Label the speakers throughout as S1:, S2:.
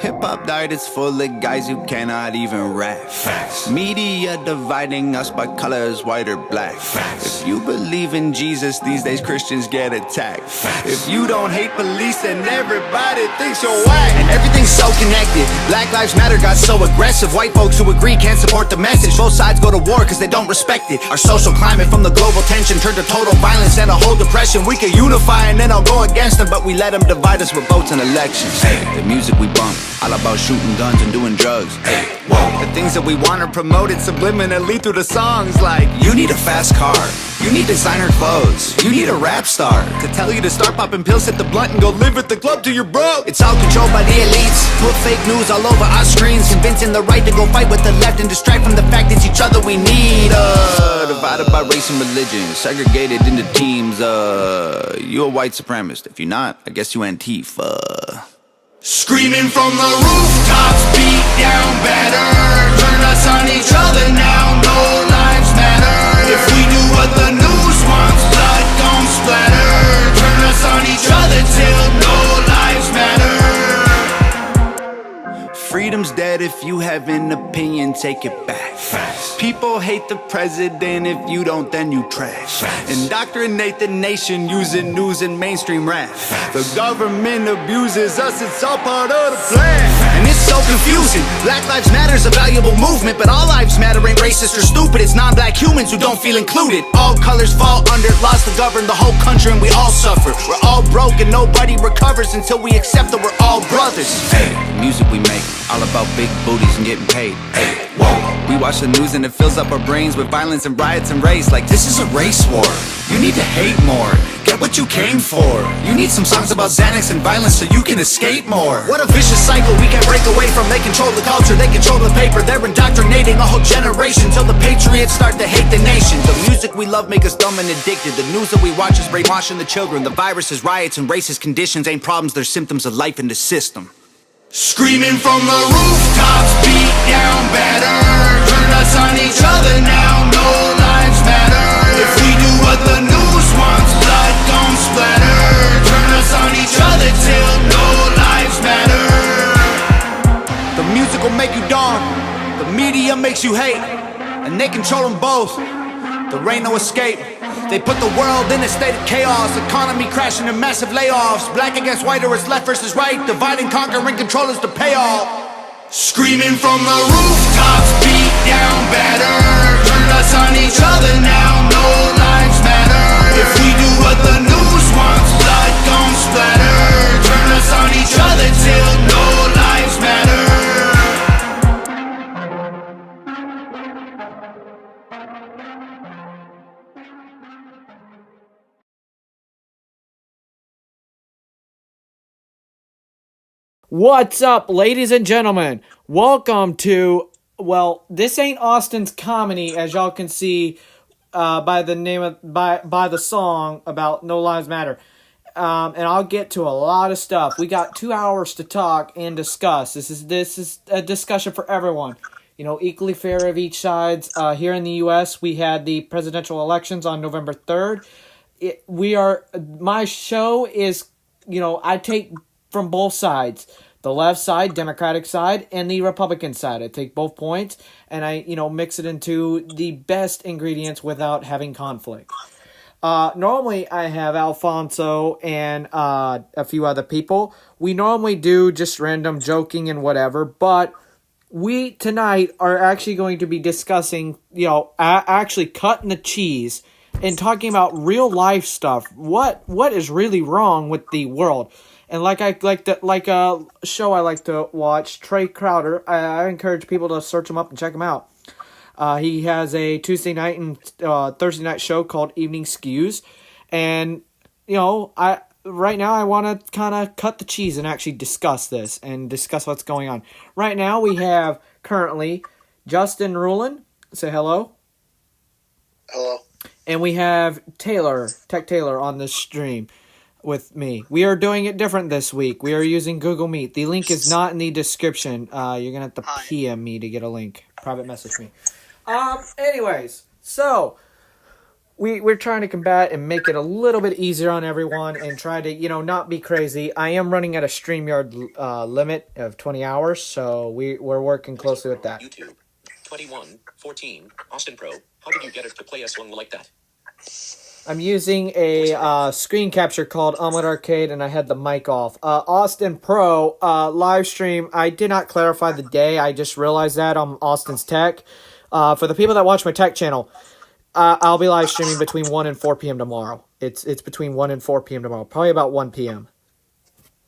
S1: Hip-hop diet is full of guys who cannot even rap.
S2: Facts.
S1: Media dividing us by colors, white or black.
S2: Facts.
S1: If you believe in Jesus, these days Christians get attacked.
S2: Facts.
S1: If you don't hate police, then everybody thinks you're whack. And everything's so connected. Black Lives Matter got so aggressive. White folks who agree can't support the message. Both sides go to war because they don't respect it. Our social climate from the global tension turned to total violence and a whole depression. We could unify and then I'll go against them, but we let them divide us with votes and elections.
S2: Hey.
S1: The music we bump, all about shooting guns and doing drugs.
S2: Hey, whoa.
S1: The things that we want are promoted subliminally through the songs like, you need a fast car, you need designer clothes, you need a rap star to tell you to start popping pills, hit the blunt and go live at the club till you're broke. It's all controlled by the elites, put fake news all over our screens, convincing the right to go fight with the left and distract from the fact it's each other we need. Divided by race and religion, segregated into teams. You a white supremacist. If you're not, I guess you Antifa.
S2: Screaming from the rooftops, beat down better. Turn us on each other now, no lives matter. If we do what the news wants, blood gon' splatter. Turn us on each other till no lives matter.
S1: Freedom's dead. If you have an opinion, take it back.
S2: Facts.
S1: People hate the president. If you don't, then you trash.
S2: Facts.
S1: Indoctrinate the nation using news and mainstream rap.
S2: Facts.
S1: The government abuses us. It's all part of the plan. And it's so confusing. Black Lives Matter is a valuable movement, but all lives matter ain't racist or stupid. It's non-black humans who don't feel included. All colors fall under laws to govern the whole country, and we all suffer. We're all broke and nobody recovers until we accept that we're all brothers.
S2: Hey.
S1: The music we make, all about big booties and getting paid.
S2: Hey, whoa.
S1: We watch the news and it fills up our brains with violence and riots and race. Like, this is a race war. You need to hate more. Get what you came for. You need some songs about Xanax and violence so you can escape more. What a vicious cycle we can't break away from. They control the culture, they control the paper. They're indoctrinating a whole generation till the patriots start to hate the nation. The music we love make us dumb and addicted. The news that we watch is brainwashing the children. The viruses, riots, and racist conditions ain't problems, they're symptoms of life in the system.
S2: Screaming from the rooftops, beat down better. Turn us on each other now, no lives matter. If we do what the news wants, blood gon' splatter. Turn us on each other till no lives matter.
S1: The music will make you dumb, the media makes you hate, and they control them both. There ain't no escape. They put the world in a state of chaos, economy crashing and massive layoffs. Black against white or it's left versus right, divide and conquer and control is to pay all.
S2: Screaming from the rooftops, beat down better. Turn us on each other now, no lives matter. If we do what the news wants, blood gon' splatter. Turn us on each other till no lives matter.
S3: What's up, ladies and gentlemen? Welcome to, well, this ain't Austin's Comedy, as y'all can see by the name of by the song about No Lives Matter. And I'll get to a lot of stuff. We got 2 hours to talk and discuss. This is a discussion for everyone. You know, equally fair of each sides. Here in the U.S., we had the presidential elections on November 3rd. My show is, you know, I take from both sides. The left side, Democratic side, and the Republican side. I take both points, and I, mix it into the best ingredients without having conflict. Normally, I have Alfonso and a few other people. We normally do just random joking and whatever, but we tonight are actually going to be discussing, actually cutting the cheese and talking about real life stuff. What is really wrong with the world? And like a show I like to watch, Trey Crowder. I encourage people to search him up and check him out. He has a Tuesday night and Thursday night show called Evening Skews, and right now I want to kind of cut the cheese and actually discuss this and discuss what's going on. Right now we have currently Justin Rulin. Say hello.
S4: Hello.
S3: And we have Tech Taylor on this stream with me. We are doing it different this week. We are using Google Meet. The link is not in the description. You're going to have to PM me to get a link. Private message me. Anyways, so we're trying to combat and make it a little bit easier on everyone and try to, not be crazy. I am running at a StreamYard limit of 20 hours, so we're working closely with that.
S5: YouTube 2114 Austin Pro. How did you get it to play a song like that?
S3: I'm using a screen capture called Omelet Arcade, and I had the mic off. Austin Pro live stream. I did not clarify the day. I just realized that on Austin's Tech. For the people that watch my tech channel, I'll be live streaming between 1 and 4 p.m. tomorrow. It's between 1 and 4 p.m. tomorrow. Probably about 1 p.m.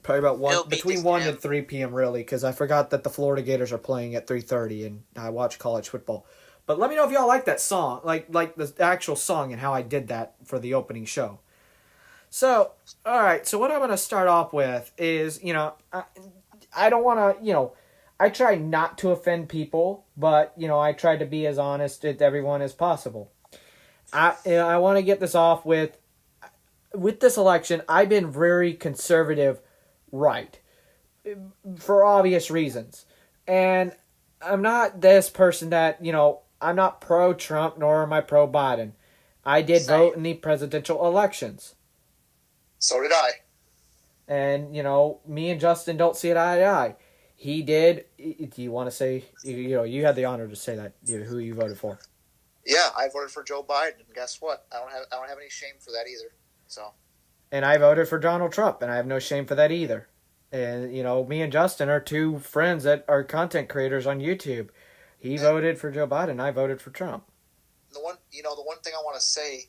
S3: Probably about 1, between 1 and 3 p.m. really, because I forgot that the Florida Gators are playing at 3:30, and I watch college football. But let me know if y'all like that song, like the actual song and how I did that for the opening show. So, all right. So what I'm going to start off with is, I don't want to, I try not to offend people, but, I try to be as honest with everyone as possible. I want to get this off with this election, I've been very conservative right for obvious reasons. And I'm not this person that, I'm not pro-Trump nor am I pro-Biden. I did vote in the presidential elections.
S4: So did I.
S3: And, me and Justin don't see it eye to eye. He did. Do you want to say, you had the honor to say that, who you voted for?
S4: Yeah, I voted for Joe Biden, and guess what? I don't have any shame for that either. So.
S3: And I voted for Donald Trump, and I have no shame for that either. And, me and Justin are two friends that are content creators on YouTube. He voted for Joe Biden. I voted for Trump.
S4: The one thing I want to say,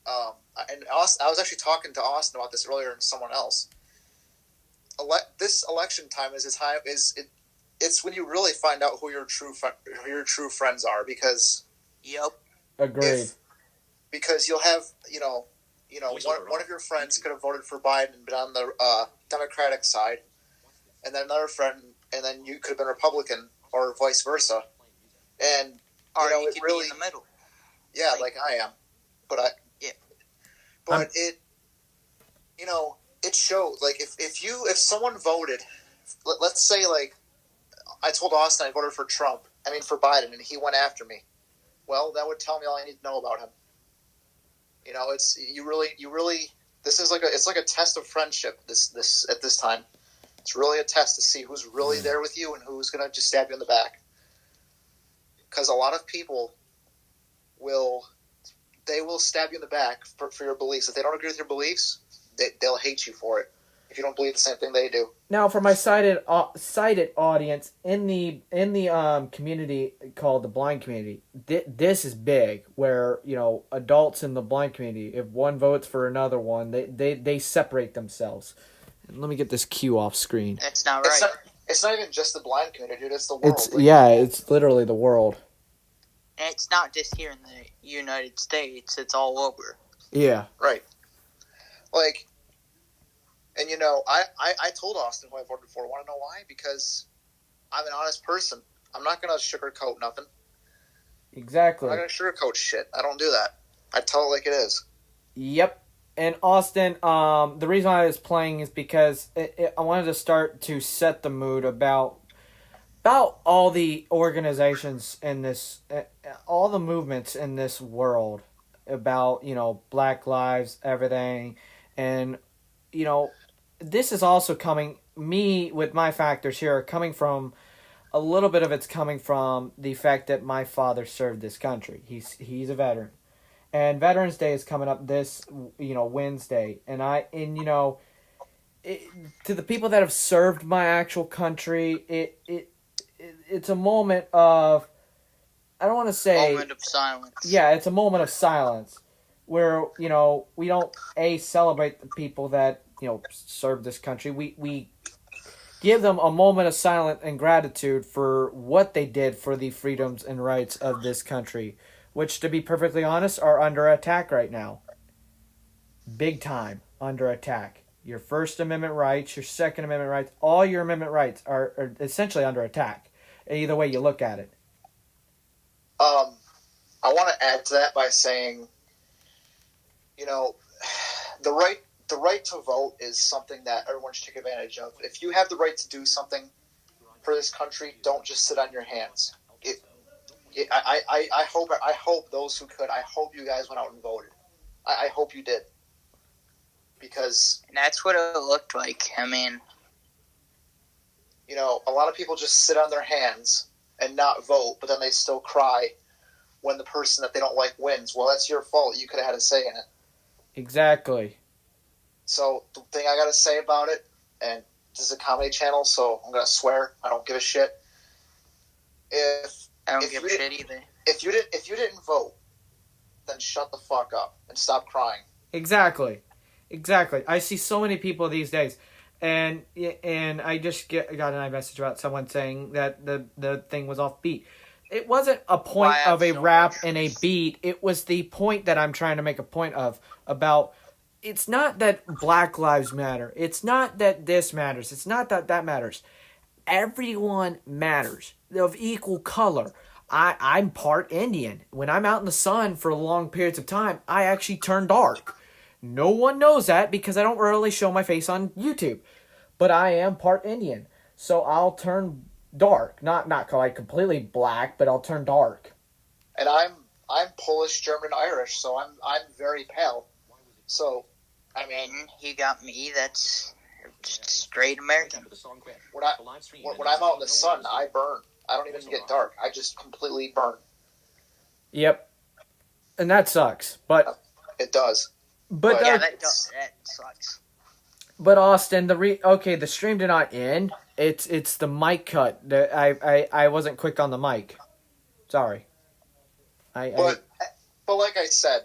S4: and Austin, I was actually talking to Austin about this earlier and someone else. This election time it's when you really find out who your true friends are, because.
S6: Yep.
S3: Agreed.
S4: Because you'll have one of your friends could have voted for Biden and been on the Democratic side, and then another friend, and then you could have been Republican, or vice versa. And
S6: you
S4: it
S6: could
S4: really
S6: be in the middle.
S4: Yeah, like I am, but it showed. Like if someone voted, let's say like I told Austin I voted for for Biden, and he went after me. Well, that would tell me all I need to know about him. It's you really. This is it's like a test of friendship. This at this time, it's really a test to see who's really there with you and who's gonna just stab you in the back. Because a lot of people will stab you in the back for your beliefs. If they don't agree with your beliefs, they'll hate you for it. If you don't believe the same thing they do.
S3: Now, for my sighted audience in the community called the blind community, this is big. Where adults in the blind community, if one votes for another one, they separate themselves. And let me get this cue off screen.
S6: That's not right.
S4: It's not even just the blind community, dude. It's the world.
S3: It's literally the world.
S6: And it's not just here in the United States. It's all over.
S3: Yeah.
S4: Right. And I told Austin who I voted for. Want to know why? Because I'm an honest person. I'm not going to sugarcoat nothing.
S3: Exactly.
S4: I'm not going to sugarcoat shit. I don't do that. I tell it like it is.
S3: Yep. And Austin, the reason I was playing is because I wanted to start to set the mood about all the organizations in this, all the movements in this world about, Black Lives, everything. And, this is also me with my factors here, coming from, a little bit of it's coming from the fact that my father served this country. He's a veteran. And Veterans Day is coming up this, Wednesday. To the people that have served my actual country, it's a moment of, I don't want to say...
S6: Moment of silence.
S3: Yeah, it's a moment of silence where, we don't, celebrate the people that, served this country. We give them a moment of silence and gratitude for what they did for the freedoms and rights of this country, which, to be perfectly honest, are under attack right now. Big time under attack. Your First Amendment rights, your Second Amendment rights, all your amendment rights are essentially under attack, either way you look at it.
S4: I want to add to that by saying, the right to vote is something that everyone should take advantage of. If you have the right to do something for this country, don't just sit on your hands. I hope those who could, I hope you guys went out and voted. I hope you did. Because,
S6: And that's what it looked like. I mean,
S4: you know, a lot of people just sit on their hands and not vote, but then they still cry when the person that they don't like wins. Well, that's your fault. You could have had a say in it.
S3: Exactly.
S4: So the thing I got to say about it, and this is a comedy channel, so I'm going to swear. I don't give a shit.
S6: I don't
S4: If
S6: give
S4: you
S6: a shit either.
S4: If you didn't vote, then shut the fuck up and stop crying.
S3: Exactly. I see so many people these days, and I just got an iMessage about someone saying that the thing was off beat. It wasn't a point
S6: Why,
S3: of a
S6: so
S3: rap
S6: much.
S3: and a beat. It was the point that I'm trying to make a point of about. It's not that Black Lives Matter. It's not that this matters. It's not that that matters. Everyone matters of equal color. I'm part Indian. When I'm out in the sun for long periods of time, I actually turn dark. No one knows that because I don't really show my face on YouTube. But I am part Indian. So I'll turn dark. Not like completely black, but I'll turn dark.
S4: And I'm Polish, German, Irish, so I'm very pale. So, I mean,
S6: And you got me. That's just straight American.
S4: when I'm out in the sun, I burn. I don't even get dark. I just completely burn.
S3: Yep. And that sucks. But
S4: It does.
S3: but
S6: Yeah,
S3: uh,
S6: that sucks.
S3: but Austin, the stream did not end. It's the mic cut. I wasn't quick on the mic. Sorry.
S4: But like I said,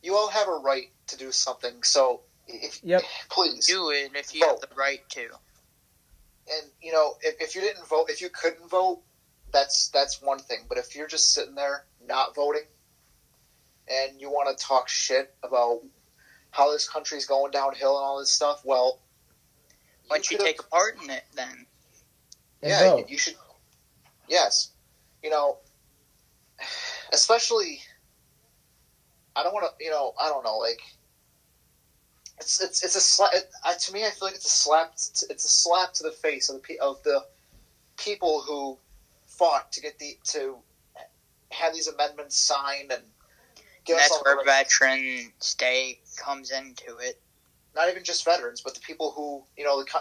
S4: you all have a right to do something. So,
S3: Yep.
S4: please
S6: Do it if you have the right to.
S4: And you know, if you didn't vote, if you couldn't vote, that's one thing. But if you're just sitting there not voting, and you want to talk shit about how this country's going downhill and all this stuff, well,
S6: Why don't you
S4: could've-
S6: take a part in it then?
S3: And
S4: yeah,
S3: vote.
S4: you should. Yes, you know, especially. I don't want to. You know, I don't know. Like, it's a slap. To me, I feel like it's a slap. It's a slap to the face of the people who fought to to have these amendments signed and give
S6: And
S4: us
S6: that's
S4: all the
S6: where
S4: rights.
S6: Veterans Day comes into it.
S4: Not even just veterans, but the people who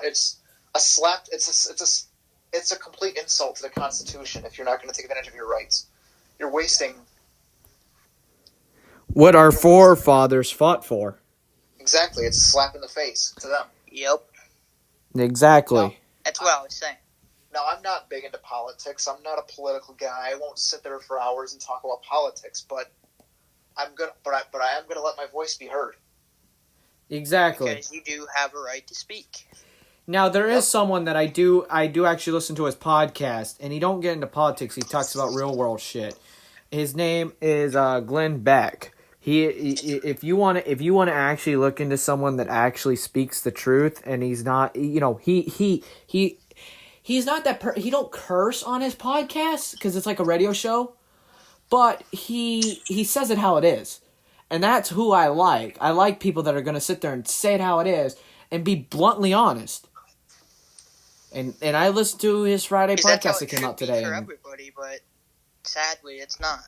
S4: it's a slap. It's a complete insult to the Constitution if you're not going to take advantage of your rights. You're wasting.
S3: What our forefathers fought for.
S4: Exactly, it's a slap in the face to them.
S6: Yep.
S3: Exactly.
S6: That's what I was saying.
S4: Now, I'm not big into politics. I'm not a political guy. I won't sit there for hours and talk about politics. But I am gonna let my voice be heard.
S3: Exactly.
S6: Because you do have a right to speak.
S3: Now there
S4: Yep.
S3: is someone that I do actually listen to his podcast, and he don't get into politics. He talks about real world shit. His name is Glenn Beck. If you want to actually look into someone that actually speaks the truth, and he's not, he's not that he don't curse on his podcast because it's like a radio show, but he says it how it is, and that's who I like. I like people that are going to sit there and say it how it is and be bluntly honest. And I listened to his Friday
S6: 'Cause that's how
S3: podcast that
S6: it
S3: came
S6: should
S3: out
S6: be
S3: today.
S6: for
S3: and-
S6: everybody, but sadly, it's not.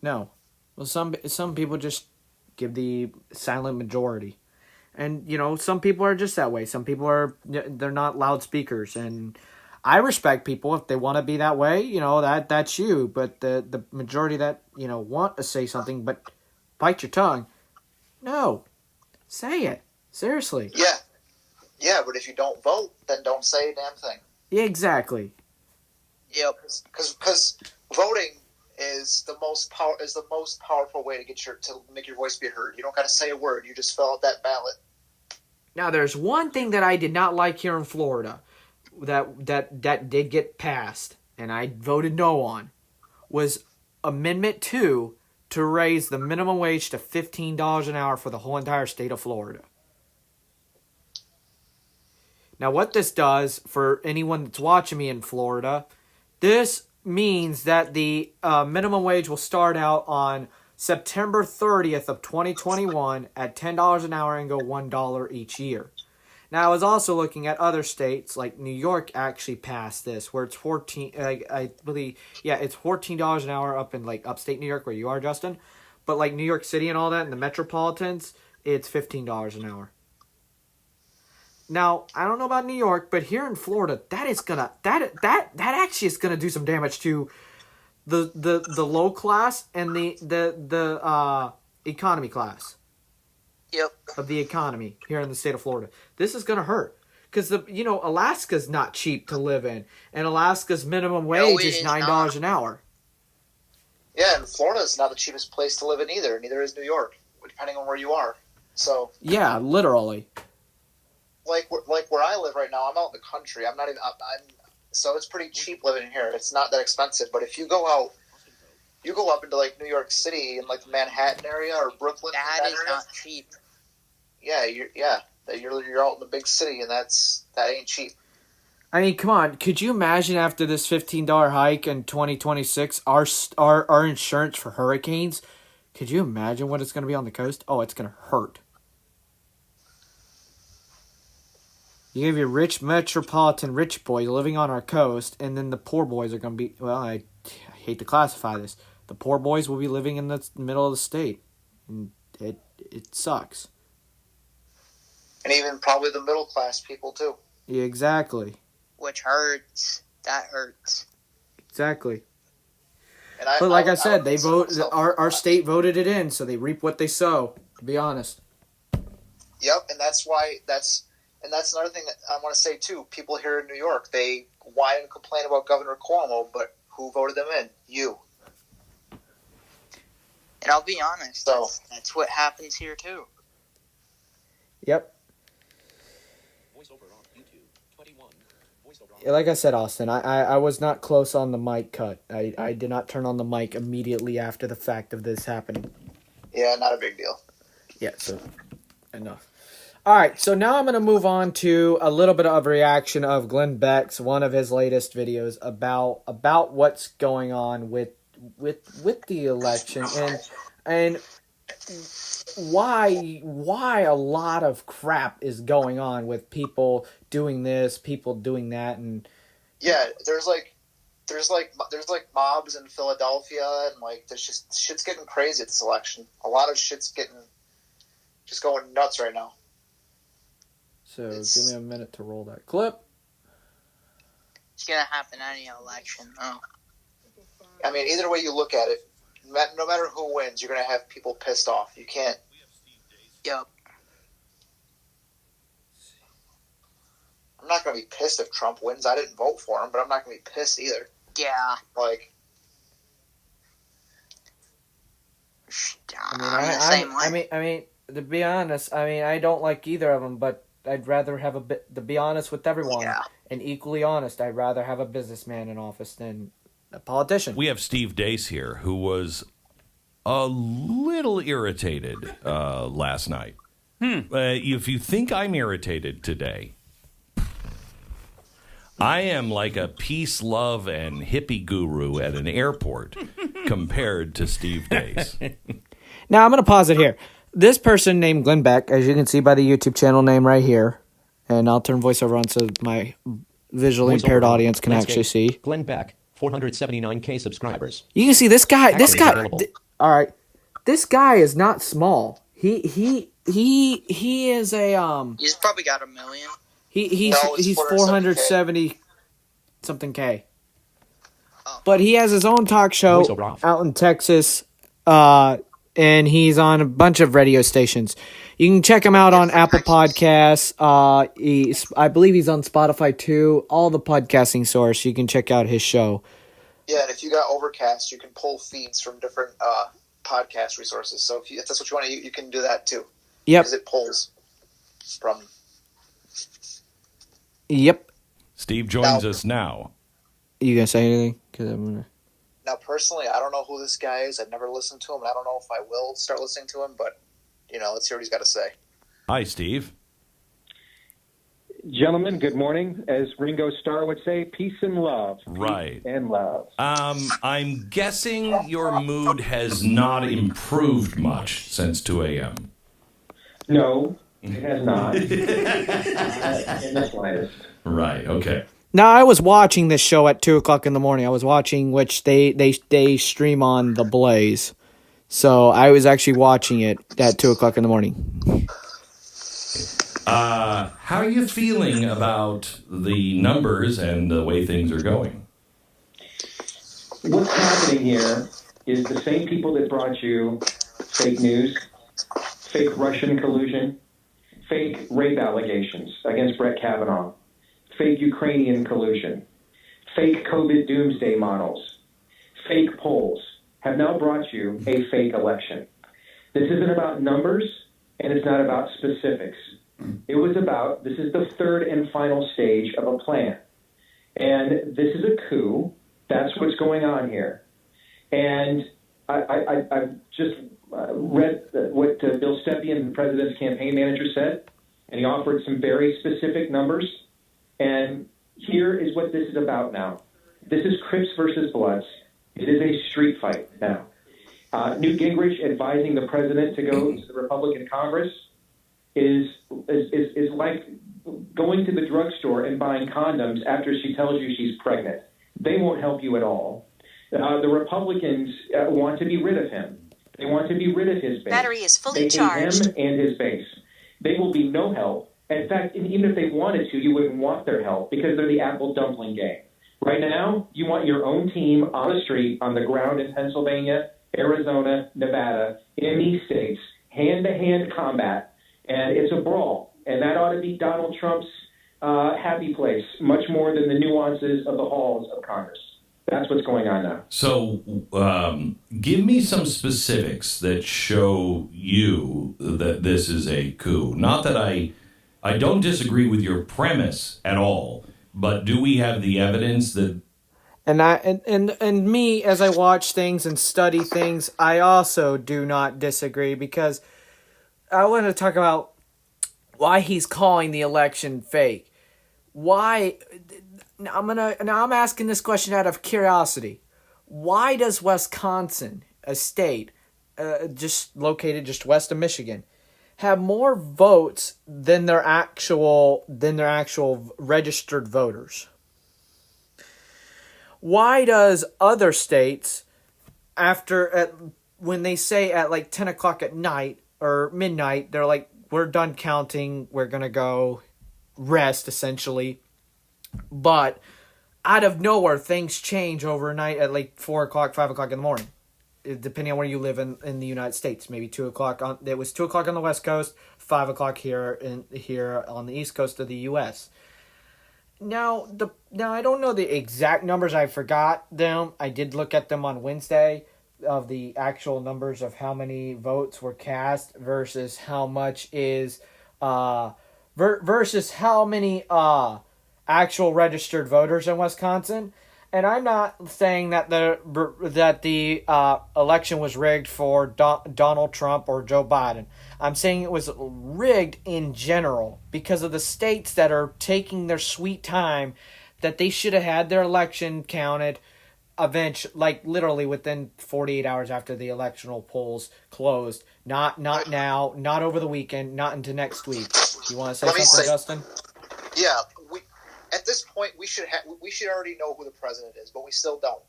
S3: No. Well, some people just give the silent majority. And, some people are just that way. Some people they're not loudspeakers. And I respect people if they want to be that way, that's you. But the majority that, want to say something but bite your tongue, no. Say it. Seriously.
S4: Yeah, but if you don't vote, then don't say a damn thing.
S3: Yeah, exactly.
S6: Yep.
S4: Because voting is the most powerful way to make your voice be heard. You don't got to say a word. You just fill out that ballot.
S3: Now, there's one thing that I did not like here in Florida that did get passed, and I voted no on, was Amendment 2 to raise the minimum wage to $15 an hour for the whole entire state of Florida. Now, what this does for anyone that's watching me in Florida, this means that the minimum wage will start out on September 30th of 2021 at $10 an hour and go $1 each year. Now, I was also looking at other states, like New York actually passed this, where it's I believe, it's $14 an hour up in like upstate New York, where you are, Justin. but like New York City and all that, and the metropolitans, it's $15 an hour. Now, I don't know about New York, but here in Florida, that actually is gonna do some damage to the low class and the economy class.
S6: Yep.
S3: Of the economy here in the state of Florida. This is gonna hurt. Because Alaska's not cheap to live in, and Alaska's minimum wage is $9 an hour.
S4: Yeah, and Florida's not the cheapest place to live in either. Neither is New York, depending on where you are. So
S3: yeah, literally.
S4: Like where I live right now, I'm out in the country. I'm so it's pretty cheap living here. It's not that expensive. But if you go out, you go up into like New York City and like the Manhattan area or Brooklyn.
S6: That is not cheap.
S4: Yeah, you're out in the big city, and that ain't cheap.
S3: I mean, come on. Could you imagine after this $15 hike in 2026, our insurance for hurricanes? Could you imagine what it's going to be on the coast? Oh, it's going to hurt. You have your rich metropolitan rich boys living on our coast, and then the poor boys are going to be, well, I hate to classify this. The poor boys will be living in the middle of the state. And it sucks.
S4: And even probably the middle class people too.
S3: Yeah, exactly.
S6: Which hurts. That hurts.
S3: Exactly.
S4: And
S3: but like I said, they vote. Our state voted it in, so they reap what they sow. To be honest.
S4: Yep, and that's another thing that I want to say too. People here in New York, they whine and complain about Governor Cuomo, but who voted them in? You.
S6: And I'll be honest,
S4: So
S6: that's what happens here too.
S3: Yep. Like I said, Austin, I was not close on the mic cut. I did not turn on the mic immediately after the fact of this happening.
S4: Yeah, not a big deal.
S3: Yeah, so enough. All right, so now I'm going to move on to a little bit of reaction of Glenn Beck's, one of his latest videos about what's going on with the election and why a lot of crap is going on with people doing this, people doing that, and
S4: yeah, there's mobs in Philadelphia, and like there's just shit's getting crazy at this election. A lot of shit's just going nuts right now.
S3: So give me a minute to roll that clip.
S6: It's gonna happen any election, though.
S4: I mean, either way you look at it, no matter who wins, you're gonna have people pissed off. You can't.
S6: Yep.
S4: I'm not going to be pissed if Trump wins. I didn't vote for him, but I'm not going to be pissed either.
S6: Yeah.
S4: Like,
S3: I mean, to be honest, I don't like either of them, but I'd rather have to be honest with everyone, and equally honest, I'd rather have a businessman in office than a politician.
S7: We have Steve Deace here, who was a little irritated last night. If you think I'm irritated today, I am like a peace, love, and hippie guru at an airport compared to Steve Deace.
S3: Now, I'm going to pause it here. This person named Glenn Beck, as you can see by the YouTube channel name right here, and I'll turn voiceover on so my visually impaired audience can actually see.
S8: Glenn Beck, 479K subscribers.
S3: You can see this guy. All right, this guy is not small. He is a
S6: He's probably got 1 million.
S3: He's 470 something K. But he has his own talk show out in Texas, and he's on a bunch of radio stations. You can check him out on Apple Podcasts. I believe he's on Spotify too. All the podcasting source. You can check out his show.
S4: Yeah, and if you got Overcast, you can pull feeds from different podcast resources. So if that's what you want to, you can do that too.
S3: Yep.
S4: Because it pulls from.
S3: Yep.
S7: Steve joins us now.
S3: You gonna say anything? 'Cause I'm gonna...
S4: Now, personally, I don't know who this guy is. I've never listened to him, and I don't know if I will start listening to him. But let's hear what he's got to say.
S7: Hi, Steve.
S9: Gentlemen, good morning. As Ringo Starr would say, peace and love.
S7: Right.
S9: Peace and love.
S7: I'm guessing your mood has not improved much since 2 a.m.
S9: No, it has not. In the slightest.
S7: Right, okay.
S3: Now, I was watching this show at 2 o'clock in the morning. I was watching, which they stream on The Blaze. So I was actually watching it at 2 o'clock in the morning.
S7: How are you feeling about the numbers and the way things are going?
S9: What's happening here is the same people that brought you fake news, fake Russian collusion, fake rape allegations against Brett Kavanaugh, fake Ukrainian collusion, fake COVID doomsday models, fake polls, have now brought you a fake election. This isn't about numbers, and it's not about specifics. It was about, this is the third and final stage of a plan. And this is a coup. That's what's going on here. And I just read what Bill Stepien, the president's campaign manager, said, and he offered some very specific numbers. And here is what this is about now. This is Crips versus Bloods. It is a street fight now. Newt Gingrich advising the president to go to the Republican Congress is like going to the drugstore and buying condoms after she tells you she's pregnant. They won't help you at all. The Republicans want to be rid of him. They want to be rid of his base.
S10: Battery is fully
S9: they
S10: charged.
S9: hate him and his base. They will be no help. In fact, even if they wanted to, you wouldn't want their help because they're the apple dumpling gang. Right now, you want your own team on the street, on the ground in Pennsylvania, Arizona, Nevada, in these states, hand-to-hand combat, and it's a brawl. And that ought to be Donald Trump's happy place, much more than the nuances of the halls of Congress. That's what's going on now.
S7: So give me some specifics that show you that this is a coup. Not that I don't disagree with your premise at all, but do we have the evidence that...
S3: And me, as I watch things and study things, I also do not disagree, because I want to talk about why he's calling the election fake. Why? I'm asking this question out of curiosity. Why does Wisconsin, a state just located just west of Michigan, have more votes than their actual registered voters? Why does other states, when they say at like 10 o'clock at night or midnight, they're like, we're done counting, we're going to go rest, essentially. But out of nowhere, things change overnight at like 4 o'clock, 5 o'clock in the morning, depending on where you live in the United States. Maybe 2 o'clock. It was 2 o'clock on the West Coast, 5 o'clock here on the East Coast of the U.S. Now I don't know the exact numbers. I forgot them. I did look at them on Wednesday of the actual numbers of how many votes were cast versus how much is versus how many actual registered voters in Wisconsin. And I'm not saying that the election was rigged for Donald Trump or Joe Biden. I'm saying it was rigged in general because of the states that are taking their sweet time, that they should have had their election counted literally within 48 hours after the electoral polls closed. Not now, not over the weekend, not into next week. You want to say something, Justin?
S4: Yeah, at this point we should already know who the president is, but we still don't.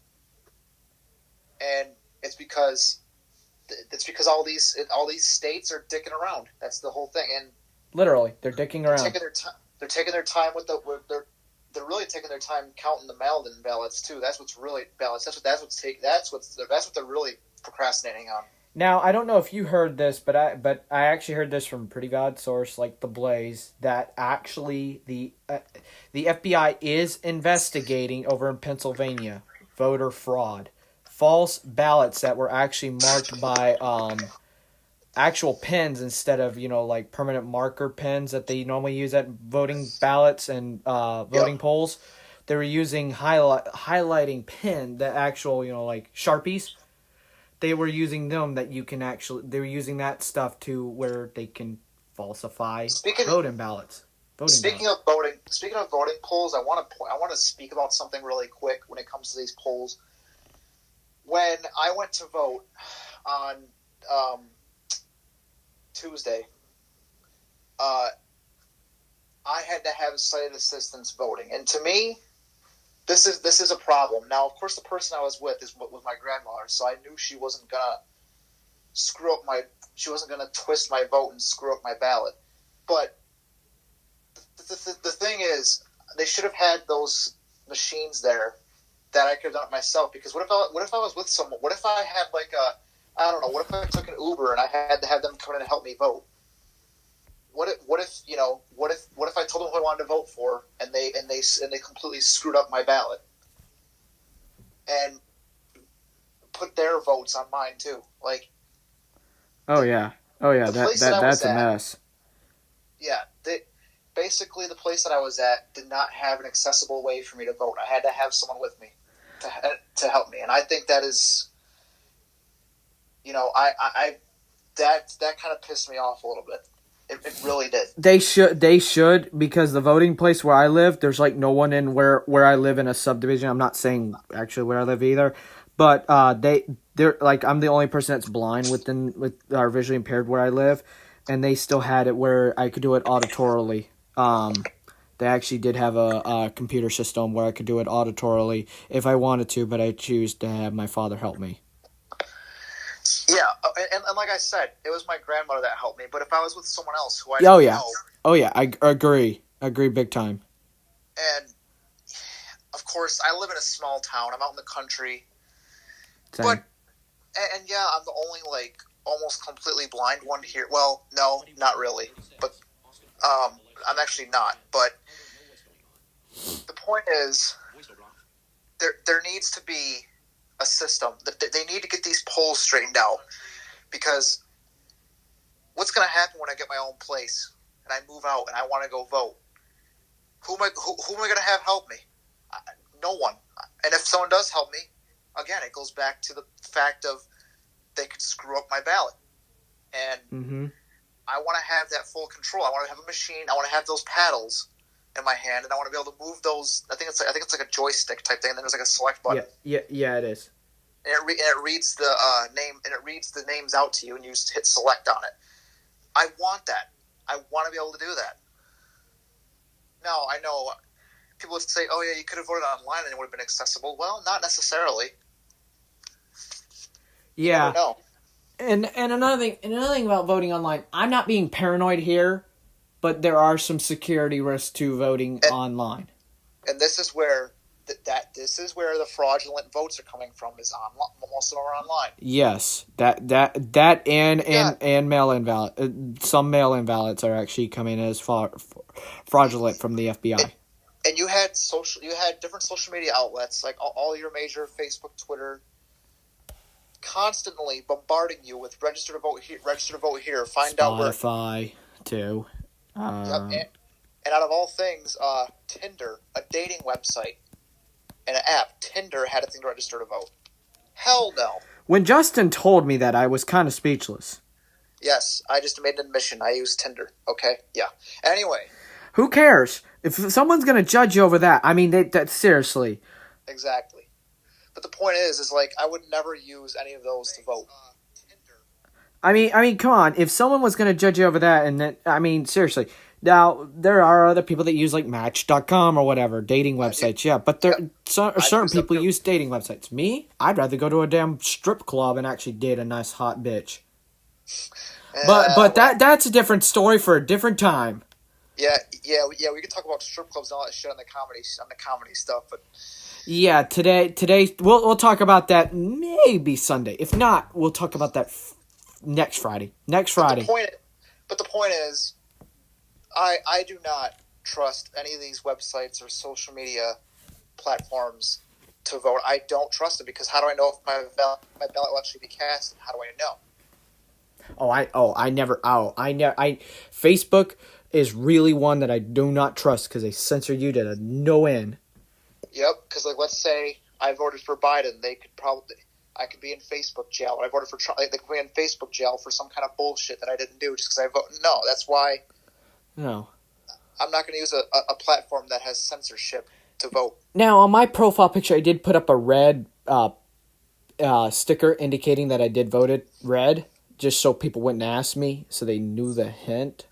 S4: And it's because all these states are dicking around. That's the whole thing. And
S3: literally, they're dicking around.
S4: They're taking their time they're really taking their time counting the mail-in ballots too. That's what's really ballots. That's what they're really procrastinating on.
S3: Now, I don't know if you heard this, but I actually heard this from a pretty good source like The Blaze, that actually the FBI is investigating over in Pennsylvania voter fraud, false ballots that were actually marked by actual pens instead of like permanent marker pens that they normally use at voting ballots and voting polls. They were using highlighting pen, the actual like Sharpies. They were using them they were using that stuff to where they can falsify voting ballots.
S4: Speaking of voting polls, I want to speak about something really quick when it comes to these polls. When I went to vote on Tuesday, I had to have sighted assistance voting, and to me, this is a problem. Now, of course, the person I was with was my grandmother, so I knew she wasn't gonna screw up she wasn't gonna twist my vote and screw up my ballot. But the thing is, they should have had those machines there that I could have done it myself. Because what if I was with someone? What if I had I don't know. What if I took an Uber and I had to have them come in and help me vote? What if I told them who I wanted to vote for and they completely screwed up my ballot and put their votes on mine too? Like,
S3: Oh yeah, that's a mess.
S4: Yeah, basically the place that I was at did not have an accessible way for me to vote. I had to have someone with me to help me, and I think that is, that kind of pissed me off a little bit. It really did. They
S3: should, because the voting place where I live, there's like no one in where I live in a subdivision. I'm not saying actually where I live either, but they're like, I'm the only person that's blind with our visually impaired where I live, and they still had it where I could do it auditorily. They actually did have a computer system where I could do it auditorily if I wanted to, but I choose to have my father help me.
S4: Yeah, and like I said, it was my grandmother that helped me. But if I was with someone else who I didn't know,
S3: I agree big time.
S4: And of course, I live in a small town. I'm out in the country,
S3: Same.
S4: but and yeah, I'm the only almost completely blind one here. Well, no, not really, but I'm actually not. But the point is, there needs to be a system. They need to get these polls straightened out, because what's going to happen when I get my own place and I move out and I want to go vote? Who am I going to have help me? No one. And if someone does help me, again, it goes back to the fact of they could screw up my ballot. And I want to have that full control. I want to have a machine. I want to have those paddles in my hand, and I want to be able to move those. I think it's like a joystick type thing. And then there's like a select button.
S3: Yeah, it is.
S4: And it reads the name, and it reads the names out to you, and you just hit select on it. I want that. I want to be able to do that. Now, I know people would say, "Oh yeah, you could have voted online and it would have been accessible." Well, not necessarily.
S3: Yeah.
S4: No.
S3: And another thing about voting online, I'm not being paranoid here, but there are some security risks to voting online. And
S4: this is where the fraudulent votes are coming from. Is online. Most of them are online.
S3: Yes, that and mail-in ballot. Some mail-in ballots are actually coming as fraudulent from the FBI.
S4: And you had different social media outlets, like all your major Facebook, Twitter, constantly bombarding you with register to vote here, find out where.
S3: Spotify too.
S4: And out of all things, Tinder, a dating website, and an app, Tinder had a thing to register to vote. Hell no.
S3: When Justin told me that, I was kind of speechless.
S4: Yes, I just made an admission. I use Tinder. Okay, yeah. Anyway.
S3: Who cares? If someone's going to judge you over that, I mean, that seriously.
S4: Exactly. But the point is like, I would never use any of those to vote.
S3: I mean, come on. If someone was going to judge you over that, and then, I mean, seriously. Now, there are other people that use, like, Match.com or whatever, dating websites, yeah. But certain people use dating websites. Me? I'd rather go to a damn strip club and actually date a nice hot bitch. But that's a different story for a different time.
S4: Yeah. We could talk about strip clubs and all that shit on the comedy stuff, but
S3: yeah, today we'll talk about that maybe Sunday. If not, we'll talk about that next Friday. But the point is, I do not trust any of these websites or social media platforms to vote. I don't trust it, because how do I know if my ballot will actually be cast? How do I know? Facebook is really one that I do not trust, because they censor you to no end.
S4: Yep, because let's say I voted for Biden, I could be in Facebook jail. Or I voted for Trump, they could be in Facebook jail for some kind of bullshit that I didn't do just because I voted. No, that's why.
S3: No.
S4: I'm not going to use a platform that has censorship to vote.
S3: Now, on my profile picture, I did put up a red sticker indicating that I did voted red, just so people wouldn't ask me, so they knew the hint.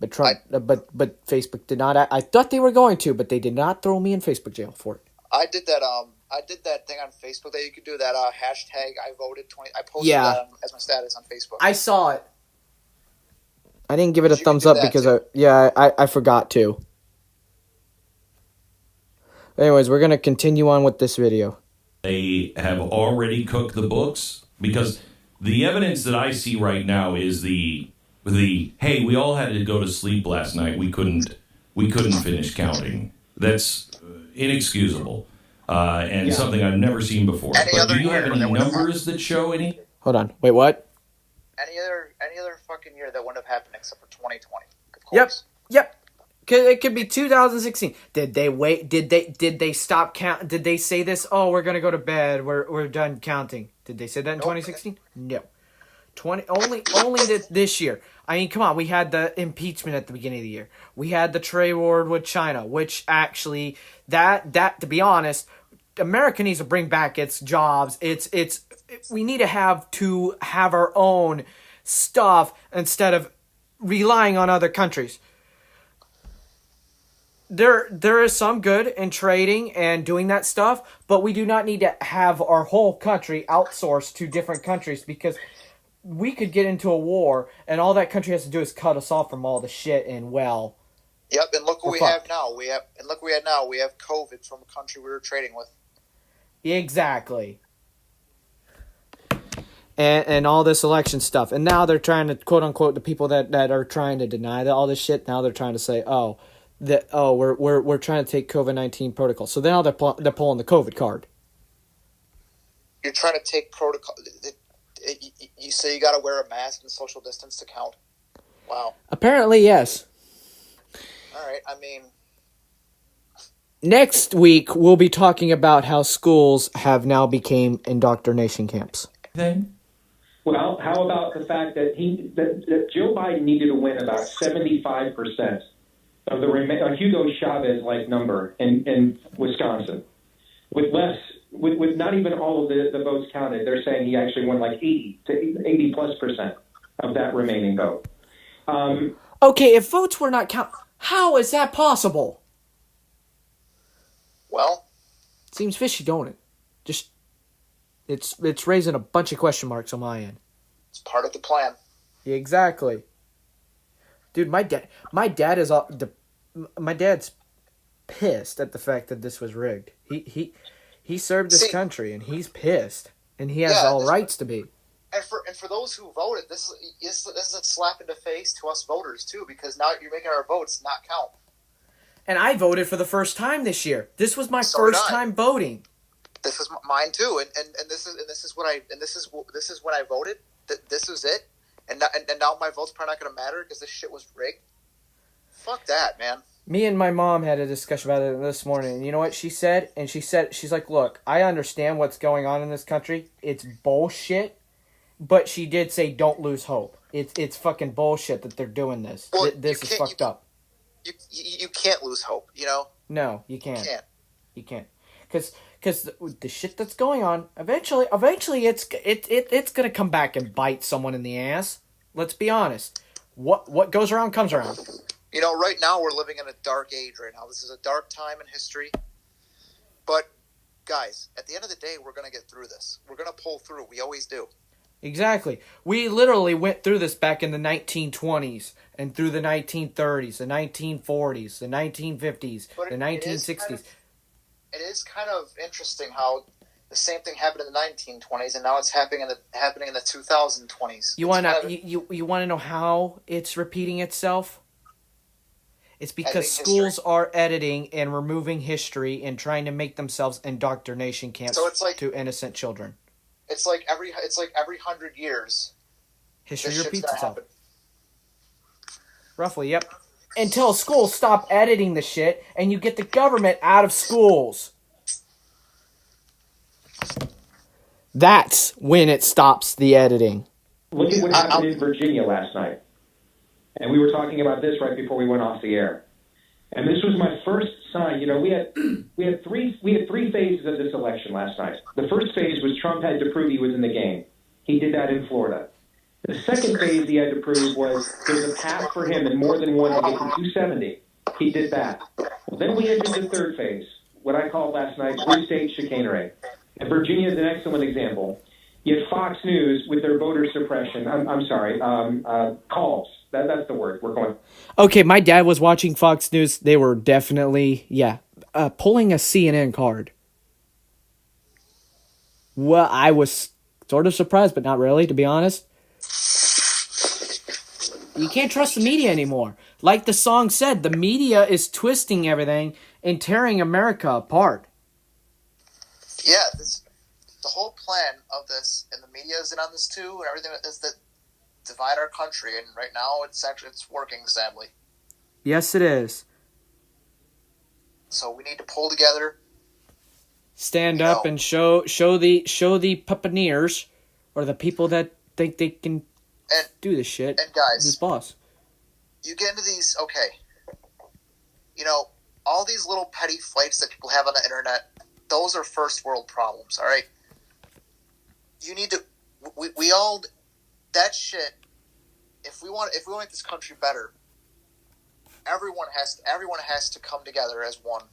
S3: But but Facebook did not. I thought they were going to, but they did not throw me in Facebook jail for it.
S4: I did that I did that thing on Facebook that you could do that hashtag I voted 20. I posted
S3: Yeah.
S4: that as my status on Facebook.
S3: I saw it. I didn't give it a
S4: You
S3: thumbs
S4: can
S3: up
S4: do that
S3: because
S4: too.
S3: I forgot to. Anyways, we're gonna continue on with this video.
S7: They have already cooked the books, because the evidence that I see right now is the hey, we all had to go to sleep last night. We couldn't finish counting. That's inexcusable and something I've never seen before.
S4: Any
S7: But
S4: other
S7: do you have
S4: year
S7: any
S4: that would have
S7: numbers that show any?
S3: Hold on. Wait, what?
S4: Any other fucking year that wouldn't have happened except for 2020. Of
S3: Yep.
S4: course.
S3: Yep. It could be 2016. Did they wait? Did they stop count? Did they say this? Oh, we're gonna go to bed. We're done counting. Did they say that in
S4: Nope.
S3: 2016? No. Only this year. I mean, come on. We had the impeachment at the beginning of the year. We had the trade war with China, which actually that to be honest, America needs to bring back its jobs. We need to have our own stuff instead of relying on other countries. There is some good in trading and doing that stuff, but we do not need to have our whole country outsourced to different countries, because we could get into a war and all that country has to do is cut us off from all the shit and
S4: Yep, and look what
S3: We're
S4: we
S3: fucked.
S4: have now. We have COVID from a country we were trading with.
S3: exactly. And all this election stuff. And now they're trying to, quote unquote, the people that are trying to deny all this shit, now they're trying to say, we're trying to take COVID-19 protocol. So now they're pulling the COVID card.
S4: You're trying to take protocol. You say you got to wear a mask and social distance to count. Wow.
S3: Apparently, yes.
S4: All right. I mean,
S3: Next week, we'll be talking about how schools have now became indoctrination camps.
S7: Thing?
S9: Well, how about the fact that that Joe Biden needed to win about 75% of the Hugo Chavez-like number in Wisconsin, with not even all of the votes counted. They're saying he actually won like 80+ % of that remaining vote.
S3: Okay, if votes were not counted, how is that possible?
S4: well,
S3: Seems fishy, don't it? Just it's raising a bunch of question marks on my end.
S4: it's part of the plan.
S3: Yeah, exactly. Dude, my dad's pissed at the fact that this was rigged. He served this country and he's pissed, and he has all rights to be.
S4: And for those who voted, this is a slap in the face to us voters too, because now you're making our votes not count.
S3: And I voted for the first time this year. This was my
S4: So
S3: first
S4: did I.
S3: time voting.
S4: This is mine too, and this is when I voted. This was it, and now my vote's probably not going to matter because this shit was rigged. Fuck that, man.
S3: Me and my mom had a discussion about it this morning, and you know what she said? And she's like, look, I understand what's going on in this country. It's bullshit. But she did say don't lose hope. It's fucking bullshit that they're doing this.
S4: Well,
S3: This is fucked up.
S4: You can't lose hope, you know?
S3: No, you can't.
S4: You can't.
S3: You can't. Because the shit that's going on, eventually it's going to come back and bite someone in the ass. Let's be honest. What goes around comes around.
S4: You know, right now we're living in a dark age right now. This is a dark time in history. But, guys, at the end of the day, we're going to get through this. We're going to pull through. We always do.
S3: Exactly. We literally went through this back in the 1920s and through the 1930s, the 1940s, the 1950s,
S4: But
S3: the 1960s.
S4: It is kind of interesting how the same thing happened in the 1920s, and now it's happening in the 2020s.
S3: You want to know how it's repeating itself? It's because
S4: Editing
S3: schools
S4: history.
S3: are editing and removing history and trying to make themselves indoctrination camps
S4: So it's like-
S3: to innocent children.
S4: It's like every 100 years,
S3: History
S4: this shit's
S3: repeats
S4: gonna
S3: itself.
S4: happen.
S3: Roughly, yep. Until schools stop editing the shit and you get the government out of schools. That's when it stops the editing.
S9: Look at what happened in Virginia last night. And we were talking about this right before we went off the air. And this was my first sign. You know, we had three phases of this election last night. The first phase was Trump had to prove he was in the game. He did that in Florida. The second phase he had to prove was there's a path for him in more than one to get to 270. He did that. Well, then we entered the third phase what I called last night blue state chicanery. And Virginia is an excellent example. Yet Fox News, with their voter suppression, calls. That's the word we're going.
S3: Okay, my dad was watching Fox News. They were definitely, pulling a CNN card. Well, I was sort of surprised, but not really, to be honest. You can't trust the media anymore. Like the song said, the media is twisting everything and tearing America apart.
S4: Yeah, the whole plan of this, and the media is in on this too, and everything is that divide our country. And right now, it's working, sadly.
S3: Yes, it is.
S4: So we need to pull together.
S3: Stand up and show the puppeteers, or the people that think they can do this shit.
S4: And guys,
S3: this boss.
S4: You get into these, all these little petty fights that people have on the internet. Those are first world problems. All right. You need to. We all that shit. If we want to make this country better, everyone has to come together as one.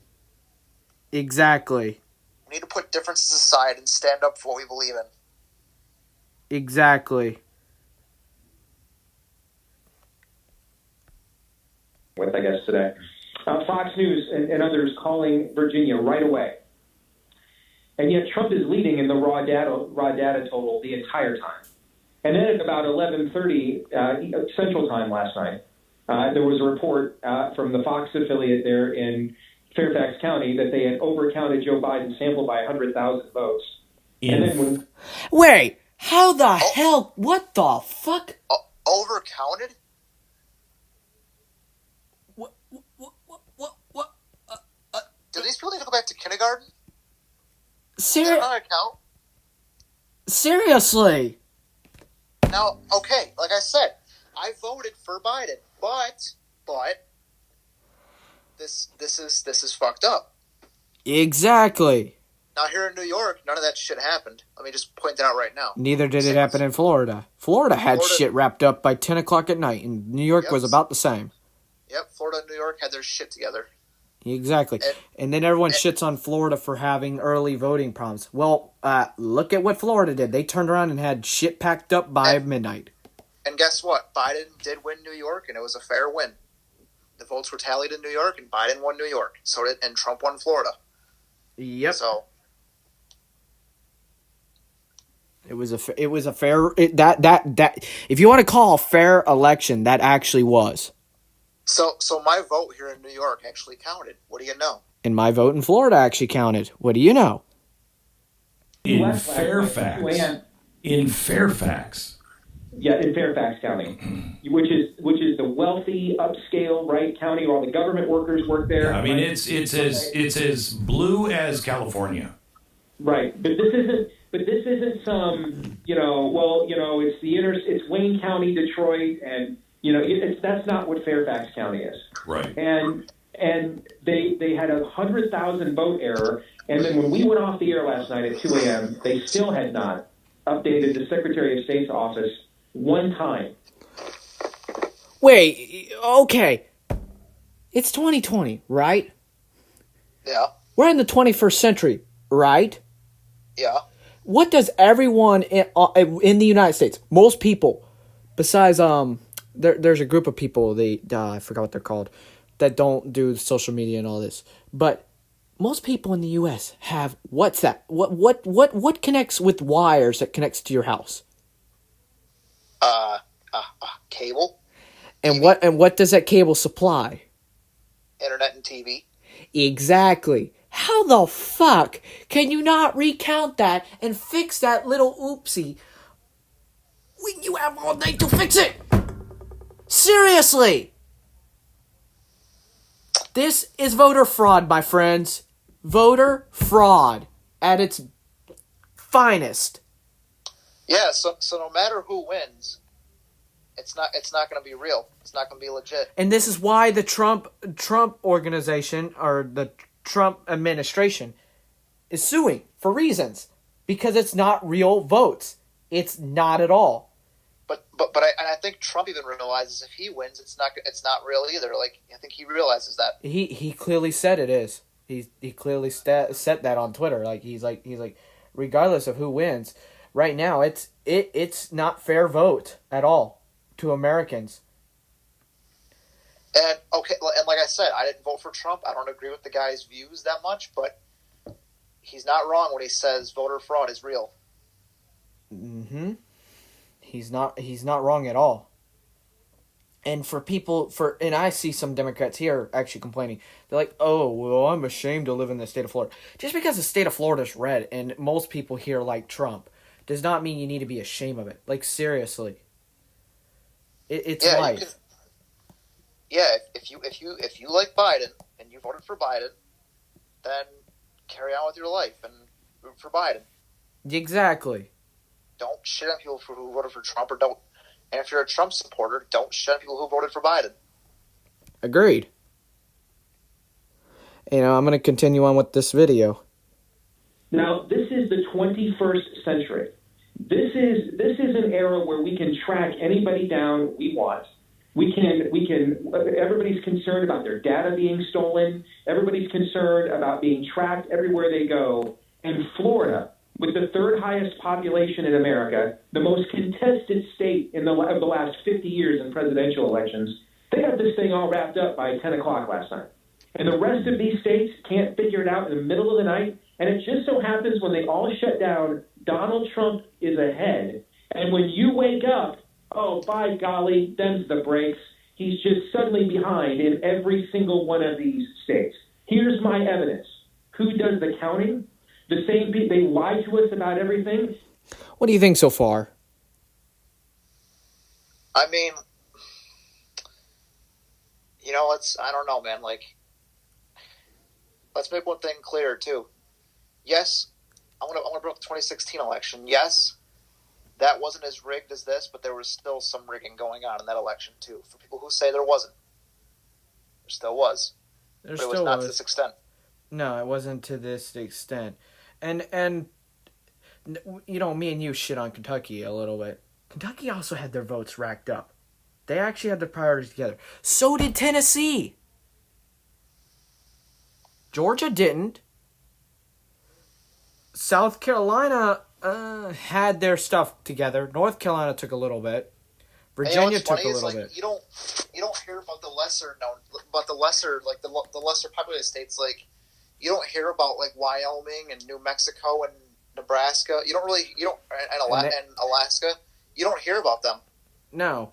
S3: Exactly.
S4: We need to put differences aside and stand up for what we believe in.
S3: Exactly.
S9: With, I guess, today. Fox News and others calling Virginia right away. And yet Trump is leading in the raw data total the entire time. And then at about 11:30 Central Time last night, there was a report from the Fox affiliate there in Fairfax County that they had overcounted Joe Biden's sample by 100,000 votes. And then
S3: wait, how the hell? What the fuck?
S4: Overcounted?
S3: What?
S4: Do these people need to go back to kindergarten?
S3: Seriously?
S4: Now, okay, like I said, I voted for Biden, but this is fucked up.
S3: Exactly.
S4: Now here in New York, none of that shit happened. Let me just point that out right now.
S3: Neither did it happen in Florida. Florida had shit wrapped up by 10 o'clock at night, and New York was about the same.
S4: Yep, Florida and New York had their shit together.
S3: Exactly. And then everyone shits on Florida for having early voting problems. Well, look at what Florida did. They turned around and had shit packed up by midnight.
S4: And guess what? Biden did win New York, and it was a fair win. The votes were tallied in New York, and Biden won New York. And Trump won Florida.
S3: Yep.
S4: So
S3: it was a fair that if you want to call a fair election, that actually was.
S4: So my vote here in New York actually counted. What do you know?
S3: And my vote in Florida actually counted. What do you know?
S7: In Fairfax. In Fairfax.
S9: Yeah, in Fairfax County, which is the wealthy, upscale, right county where all the government workers work there.
S7: I mean, it's as blue as California.
S9: Right, but this isn't some it's Wayne County, Detroit, and that's not what Fairfax County is.
S7: Right.
S9: And they had 100,000 vote error, and then when we went off the air last night at 2 a.m., they still had not updated the Secretary of State's office one time.
S3: Wait, okay. It's 2020, right?
S4: Yeah.
S3: We're in the 21st century, right?
S4: Yeah.
S3: What does everyone in the United States, most people, besides there's a group of people, I forgot what they're called, that don't do social media and all this, but most people in the U.S. have what's that? What connects with wires that connects to your house?
S4: Cable.
S3: And what does that cable supply?
S4: Internet and TV.
S3: Exactly. How the fuck can you not recount that and fix that little oopsie when you have all day to fix it? Seriously. This is voter fraud, my friends. Voter fraud at its finest.
S4: Yeah, so no matter who wins, it's not going to be real. It's not going to be legit.
S3: And this is why the Trump organization or the Trump administration is suing for reasons, because it's not real votes. It's not at all.
S4: But I think Trump even realizes if he wins, it's not real either. Like, I think he realizes that.
S3: He clearly said it is. He clearly set that on Twitter. Like he's like regardless of who wins, right now it's not fair vote at all to Americans.
S4: And and like I said, I didn't vote for Trump. I don't agree with the guy's views that much, but he's not wrong when he says voter fraud is real.
S3: Mm-hmm. He's not wrong at all. And and I see some Democrats here actually complaining. They're like, "Oh, well, I'm ashamed to live in the state of Florida." Just because the state of Florida is red and most people here like Trump does not mean you need to be ashamed of it. Like, seriously. It's life.
S4: If you like Biden and you voted for Biden, then carry on with your life and root for Biden.
S3: Exactly.
S4: Don't shit on people who voted for Trump, or don't. And if you're a Trump supporter, don't shit on people who voted for Biden.
S3: Agreed. I'm going to continue on with this video.
S9: Now, this is the 21st century. This is an era where we can track anybody down we want. Everybody's concerned about their data being stolen. Everybody's concerned about being tracked everywhere they go. And Florida, with the third highest population in America, the most contested state of the last 50 years in presidential elections, they got this thing all wrapped up by 10 o'clock last night. And the rest of these states can't figure it out in the middle of the night. And it just so happens when they all shut down, Donald Trump is ahead. And when you wake up, oh, by golly, them's the breaks. He's just suddenly behind in every single one of these states. Here's my evidence. Who does the counting? The same people. They lie to us about everything.
S3: What do you think so far?
S4: I mean, I don't know, man. Like, let's make one thing clear too. Yes, I'm gonna bring up the 2016 election. Yes, that wasn't as rigged as this, but there was still some rigging going on in that election too. For people who say there wasn't, there still was. But it was not to this extent.
S3: No, it wasn't to this extent. And me and you shit on Kentucky a little bit. Kentucky also had their votes racked up. They actually had their priorities together. So did Tennessee. Georgia didn't. South Carolina had their stuff together. North Carolina took a little bit. Virginia took a little bit.
S4: You don't hear about the lesser populated states. Like, you don't hear about like Wyoming and New Mexico and Nebraska. And Alaska. You don't hear about them.
S3: No.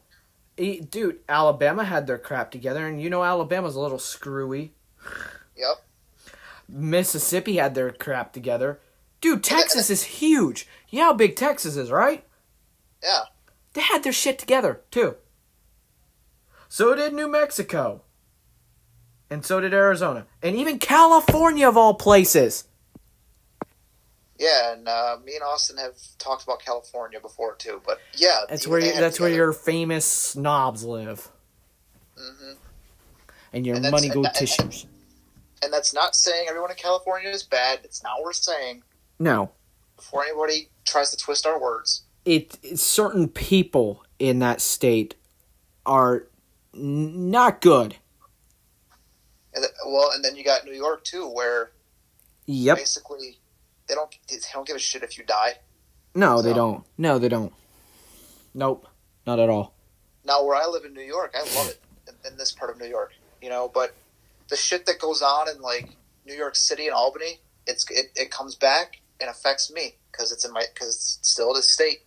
S3: Dude, Alabama had their crap together, and Alabama's a little screwy.
S4: Yep.
S3: Mississippi had their crap together. Dude, Texas is huge. You know how big Texas is, right?
S4: Yeah.
S3: They had their shit together, too. So did New Mexico. And so did Arizona. And even California, of all places.
S4: Yeah, and me and Austin have talked about California before, too. But, yeah.
S3: That's where your famous snobs live.
S4: Mm-hmm.
S3: And your money go tissues.
S4: And that's not saying everyone in California is bad. It's not what we're saying.
S3: No.
S4: Before anybody tries to twist our words.
S3: Certain people in that state are not good.
S4: And then you got New York too, where basically they don't give a shit if you die.
S3: No, they don't. No, they don't. Nope, not at all.
S4: Now, where I live in New York, I love it in this part of New York. But the shit that goes on in like New York City and Albany, it comes back and affects me because it's still this state.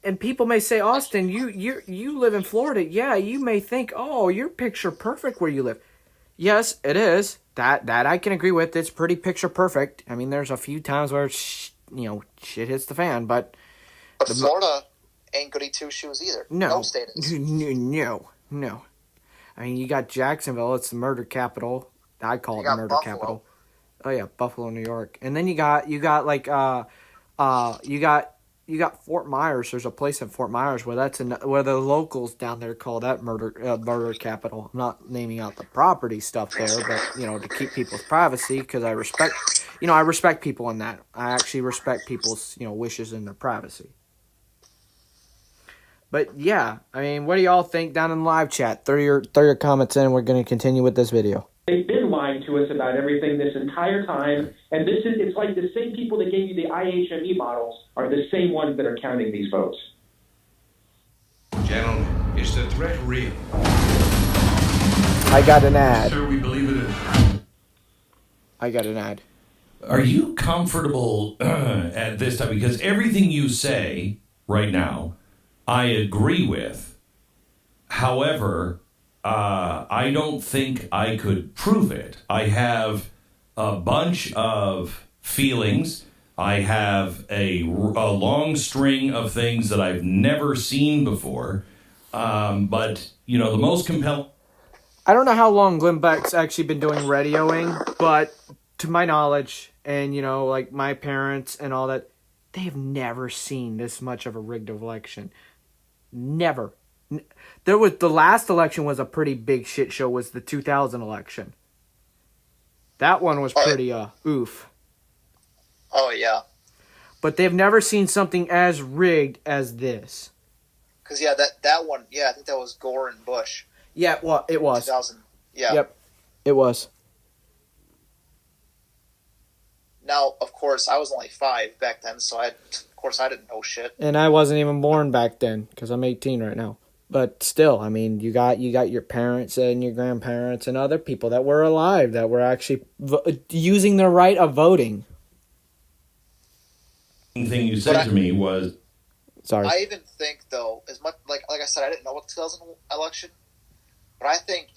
S3: And people may say, Austin, you live in Florida. Yeah, you may think, oh, you're picture perfect where you live. Yes, it is. That I can agree with. It's pretty picture perfect. I mean, there's a few times where shit hits the fan, but
S4: Florida ain't goody two shoes either. No state is.
S3: No. I mean, you got Jacksonville. It's the murder capital. I call it the murder capital. Oh yeah, Buffalo, New York. And then you got Fort Myers. There's a place in Fort Myers where where the locals down there call that murder capital. I'm not naming out the property stuff there, but to keep people's privacy, because I respect people in that. I actually respect people's wishes and their privacy. But yeah, I mean, what do y'all think down in the live chat? Throw your comments in, and we're going to continue with this video.
S9: They've been lying to to us about everything this entire time. And it's like the same people that gave you the IHME models are the same ones that are counting these votes.
S2: Gentlemen, is the threat real?
S3: I got an ad.
S2: Sir, we believe it is.
S3: I got an ad.
S7: Are you comfortable at this time? Because everything you say right now, I agree with. However, I don't think I could prove it. I have a bunch of feelings. I have a long string of things that I've never seen before. But, you know, the most compelling...
S3: I don't know how long Glenn Beck's actually been doing radioing, but to my knowledge, and, you know, like my parents and all that, they have never seen this much of a rigged election. Never. There was the last election was a pretty big shit show, was the 2000 election. That one was pretty oof.
S4: Oh yeah.
S3: But they've never seen something as rigged as this.
S4: Because yeah, that one, yeah, I think that was Gore and Bush.
S3: Yeah, well, it was.
S4: 2000. Yeah.
S3: Yep, it was.
S4: Now, of course, I was only 5 back then, so I didn't know shit.
S3: And I wasn't even born back then, because I'm 18 right now. But still, I mean, you got your parents and your grandparents and other people that were alive that were actually using their right of voting.
S7: thing you said to me was...
S3: Sorry.
S4: I even think, though, as much like I said, I didn't know about the 2000 election, but I think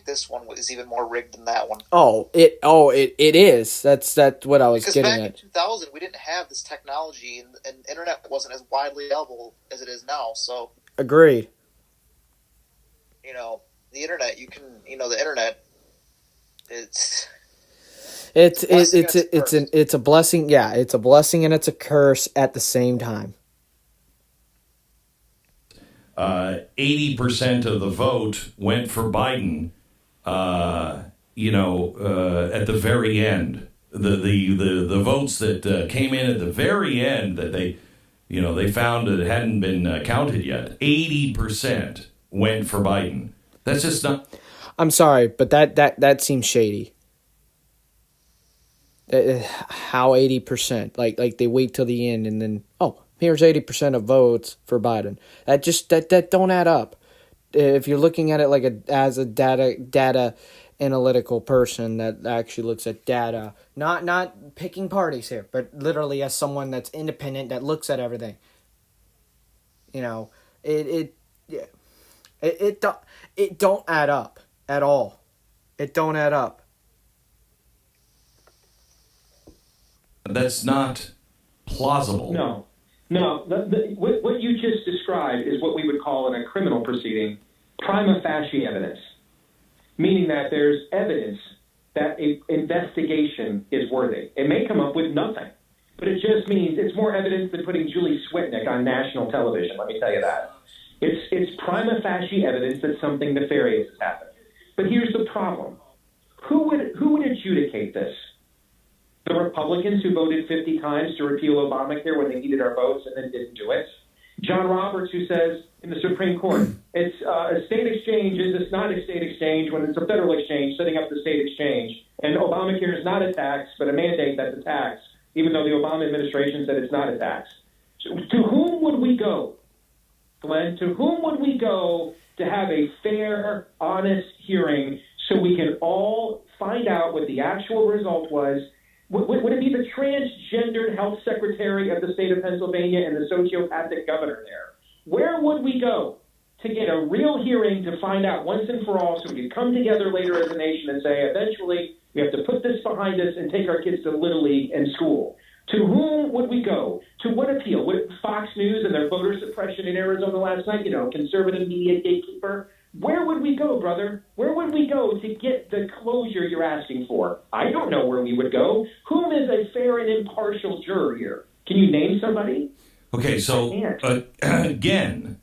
S4: this one is even more rigged than that one.
S3: It is. That's what I was
S4: Because
S3: getting
S4: back
S3: at.
S4: in 2000, we didn't have this technology, and internet wasn't as widely available as it is now. So,
S3: Agreed.
S4: you know, the internet,
S3: It's a blessing. Yeah, it's a blessing and it's a curse at the same time.
S7: 80% of the vote went for Biden. At the very end, the votes that came in at the very end that they found that it hadn't been counted yet. 80% went for Biden. That's just not.
S3: I'm sorry, but that seems shady. How 80%? Like they wait till the end and then here's 80% of votes for Biden. That don't add up. If you're looking at it as a data analytical person that actually looks at data, not picking parties here, but literally as someone that's independent that looks at everything. You know, it don't add up at all. It don't add up.
S7: That's not plausible.
S9: No. What you just described is what we would call in a criminal proceeding prima facie evidence, meaning that there's evidence that an investigation is worthy. It may come up with nothing, but it just means it's more evidence than putting Julie Swetnick on national television, let me tell you that. It's prima facie evidence that something nefarious has happened. But here's the problem. Who would adjudicate this? The Republicans who voted 50 times to repeal Obamacare when they needed our votes and then didn't do it. John Roberts, who says in the Supreme Court, it's a state exchange is not a state exchange when it's a federal exchange setting up the state exchange. And Obamacare is not a tax, but a mandate that's a tax, even though the Obama administration said it's not a tax. So to whom would we go, Glenn? To whom would we go to have a fair, honest hearing so we can all find out what the actual result was? Would it be the transgendered health secretary of the state of Pennsylvania and the sociopathic governor there? Where would we go to get a real hearing to find out once and for all so we can come together later as a nation and say, eventually, we have to put this behind us and take our kids to Little League and school? To whom would we go? To what appeal? Would Fox News and their voter suppression in Arizona last night, conservative media gatekeeper? Where would we go, brother? Where would we go to get the closure you're asking for? I don't know where we would go. Whom is a fair and impartial juror here? Can you name somebody?
S7: Okay, so again,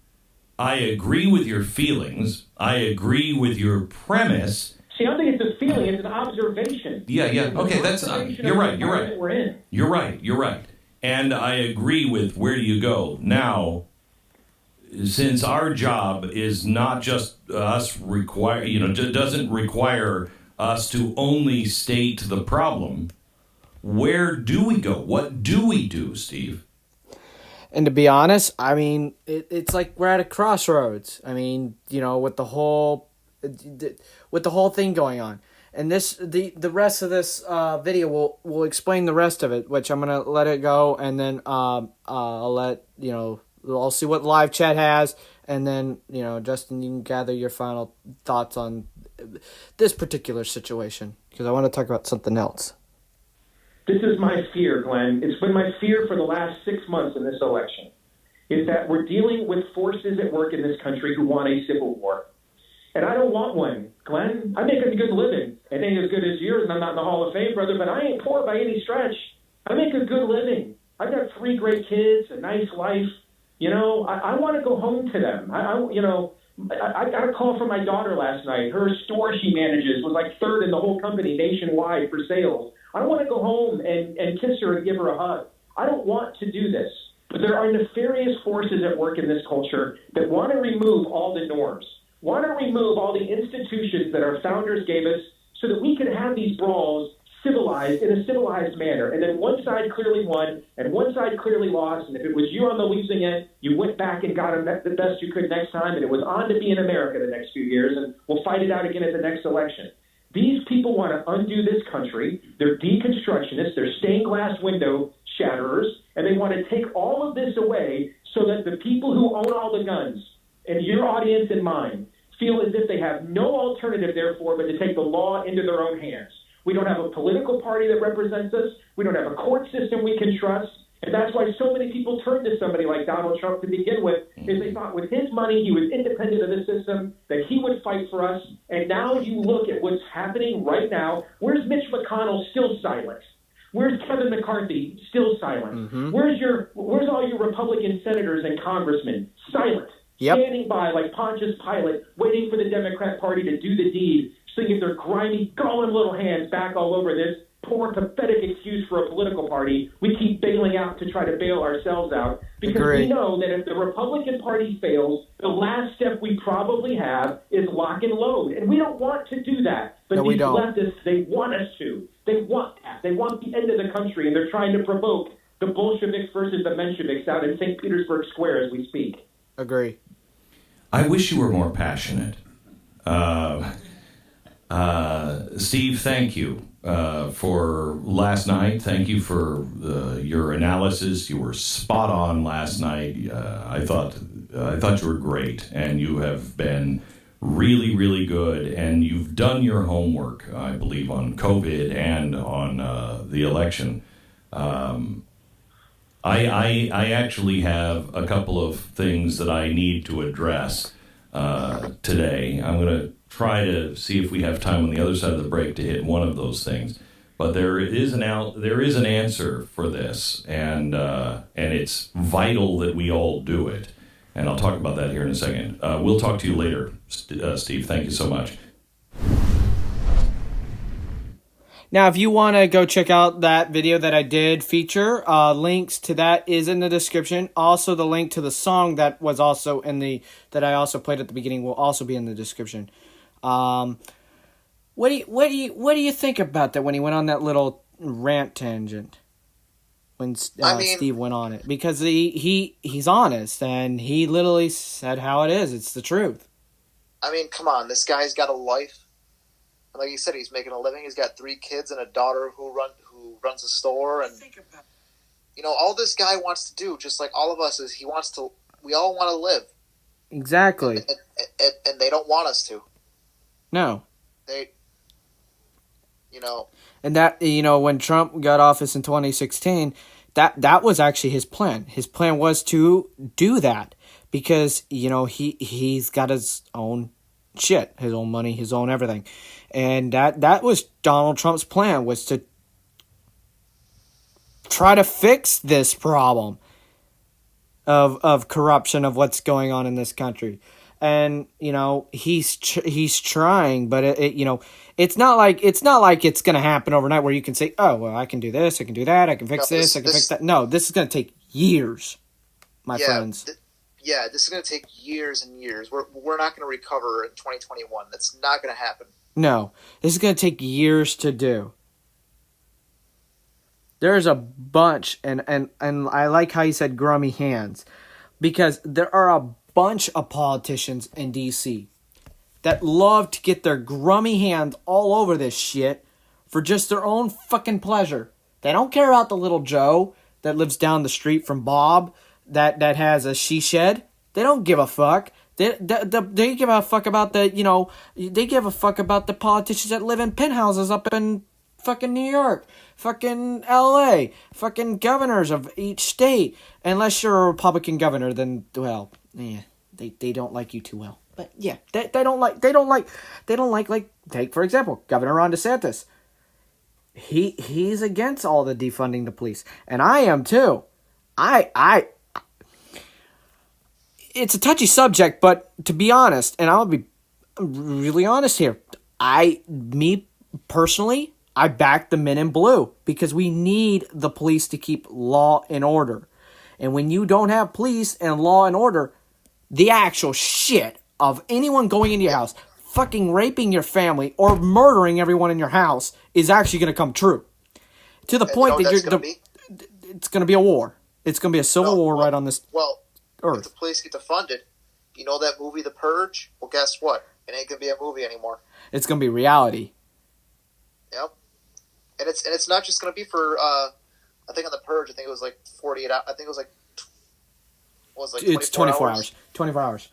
S7: I agree with your feelings. I agree with your premise.
S9: See, I don't think it's a feeling; it's an observation.
S7: Yeah. Okay, that's you're right.
S9: We're in.
S7: You're right. And I agree with where do you go now. Since our job is not just us doesn't require us to only state the problem. Where do we go? What do we do, Steve?
S3: And to be honest, I mean, it's like we're at a crossroads. I mean, you know, with the whole thing going on. And the rest of this video will explain the rest of it, which I'm gonna let it go, and then I'll let I'll see what live chat has, and then Justin, you can gather your final thoughts on this particular situation, because I want to talk about something else.
S9: This is my fear, Glenn. It's been my fear for the last 6 months in this election, is that we're dealing with forces at work in this country who want a civil war. And I don't want one, Glenn. I make a good living. It ain't as good as yours, and I'm not in the Hall of Fame, brother, but I ain't poor by any stretch. I make a good living. I've got 3 great kids, a nice life. I want to go home to them. I got a call from my daughter last night. Her store she manages was like 3rd in the whole company nationwide for sales. I want to go home and kiss her and give her a hug. I don't want to do this. But there are nefarious forces at work in this culture that want to remove all the norms, want to remove all the institutions that our founders gave us so that we can have these brawls civilized in a civilized manner. And then one side clearly won and one side clearly lost. And if it was you on the losing end, you went back and got the best you could next time. And it was on to be in America the next few years. And we'll fight it out again at the next election. These people want to undo this country. They're deconstructionists. They're stained glass window shatterers. And they want to take all of this away so that the people who own all the guns, and your audience and mine, feel as if they have no alternative, therefore, but to take the law into their own hands. We don't have a political party that represents us. We don't have a court system we can trust. And that's why so many people turned to somebody like Donald Trump to begin with, is they thought with his money, he was independent of the system, that he would fight for us. And now you look at what's happening right now. Where's Mitch McConnell still silent? Where's Kevin McCarthy still silent?
S3: Mm-hmm.
S9: Where's all your Republican senators and congressmen silent?
S3: Yep.
S9: Standing by like Pontius Pilate, waiting for the Democrat Party to do the deed, so they get their grimy, galling little hands back all over this poor, pathetic excuse for a political party we keep bailing out to try to bail ourselves out. Because we know that if the Republican Party fails, the last step we probably have is lock and load. And we don't want to do that. But these leftists, they want us to. They want that. They want the end of the country, and they're trying to provoke the Bolsheviks versus the Mensheviks out in St. Petersburg Square as we speak.
S3: Agree.
S7: I wish you were more passionate. Steve, thank you for last night. Thank you for your analysis. You were spot on last night. I thought you were great, and you have been really, really good. And you've done your homework, I believe, on COVID and on the election. I actually have a couple of things that I need to address today. I'm going to try to see if we have time on the other side of the break to hit one of those things. But there is an answer for this, and it's vital that we all do it. And I'll talk about that here in a second. We'll talk to you later, Steve. Thank you so much.
S3: Now, if you want to go check out that video that I did feature, links to that is in the description. Also, the link to the song that was also that I also played at the beginning will also be in the description. What do you think about that when he went on that little rant tangent? When Steve went on it, because he's honest and he literally said how it is. It's the truth.
S4: I mean, come on, this guy's got a life. Like you said, he's making a living. He's got 3 kids and a daughter who runs a store, and all this guy wants to do, just like all of us, is we all want to live.
S3: Exactly.
S4: And they don't want us to.
S3: No.
S4: They.
S3: And that when Trump got office in 2016, that was actually his plan. His plan was to do that because he's got his own shit, his own money, his own everything. And that was Donald Trump's plan, was to try to fix this problem of corruption, of what's going on in this country. And he's trying, but it's not like it's going to happen overnight where you can say, oh well, I can do this, I can do that, I can fix this, I can fix that. No, this is going to take years, my friends.
S4: This is going to take years and years. We're not going to recover in 2021. That's not going to happen.
S3: No. This is going to take years to do. There's a bunch, and I like how you said grummy hands, because there are a bunch of politicians in D.C. that love to get their grummy hands all over this shit for just their own fucking pleasure. They don't care about the little Joe that lives down the street from Bob that has a she shed. They don't give a fuck. They give a fuck about they give a fuck about the politicians that live in penthouses up in fucking New York, fucking LA, fucking governors of each state. Unless you're a Republican governor, then, well, yeah, they don't like you too well. But yeah, they don't like, take for example, Governor Ron DeSantis. He's against all the defunding the police. And I am too. It's a touchy subject, but to be honest, and I'll be really honest here, me personally, I back the men in blue because we need the police to keep law and order. And when you don't have police and law and order, the actual shit of anyone going into your house, fucking raping your family, or murdering everyone in your house is actually going to come true. To the point that it's going to be a war. It's going to be a civil war right on this earth.
S4: If the police get defunded, you know that movie The Purge? Well, guess what? It ain't going to be a movie anymore.
S3: It's going to be reality.
S4: Yep. And it's not just going to be for, I think on The Purge, I think it was like 48 hours. I think it was like,
S3: it's 24 hours. 24 hours.